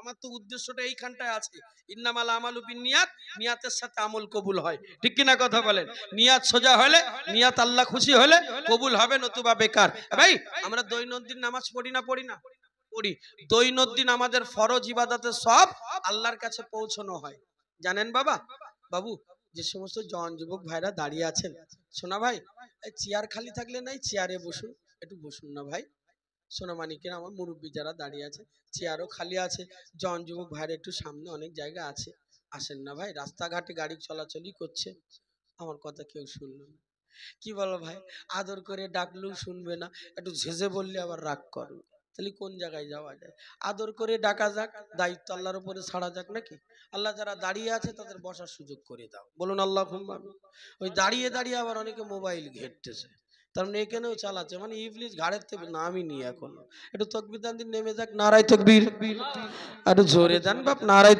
আমার তো উদ্দেশ্যটা এইখানটায় আছে, ইন্নামাল আমালু বিন্নিয়াত, নিয়াতের সাথে আমল কবুল হয়, ঠিক কিনা কথা বলেন? নিয়াত সোজা হলে, নিয়াত আল্লাহ খুশি হলে কবুল হবে, নতুবা বেকার। ভাই আমরা দৈনন্দিন নামাজ পড়ি না পড়ি না? পড়ি। দৈনন্দিন আমাদের ফরজ ইবাদতের সব আল্লাহর কাছে পৌঁছানো হয়, জানেন বাবা? বাবু, যে সমস্ত জওয়ান যুবক ভাইরা দাঁড়িয়ে আছেন, শোনা ভাই, এই চেয়ার খালি থাকলে নাই, চেয়ারে বসুন, একটু বসুন না ভাই। সোনামানিকের আমার মুরব্বী যারা দাঁড়িয়ে আছে, চেয়ারও খালি আছে, জন যুবক ভাইয়ের একটু সামনে অনেক জায়গা আছে, আসেন না ভাই। রাস্তাঘাটে গাড়ি চলাচলই করছে, আমার কথা কেউ শুনলো না, কি বলো ভাই? আদর করে ডাকলেও শুনবে না, একটু ঝেঁঝে বললে আবার রাগ করবে, তাহলে কোন জায়গায় যাওয়া যায়? আদর করে ডাকা যাক, দায়িত্ব আল্লাহর উপরে ছাড়া যাক নাকি? আল্লাহ যারা দাঁড়িয়ে আছে তাদের বসার সুযোগ করে দাও, বলুন আল্লাহুম্মা আমিন। ওই দাঁড়িয়ে দাঁড়িয়ে আবার অনেকে মোবাইল ঘেঁটতেছে, তার মানে এখানেও চালাচ্ছে, মানে ইবলিস ঘাড়ের থেকে নামই নি এখন। একটু তাকবীর দান দিন, নেমে যাক, নারায়ে তাকবীর, একটু জোরে দেন বাপ, নারায়ে।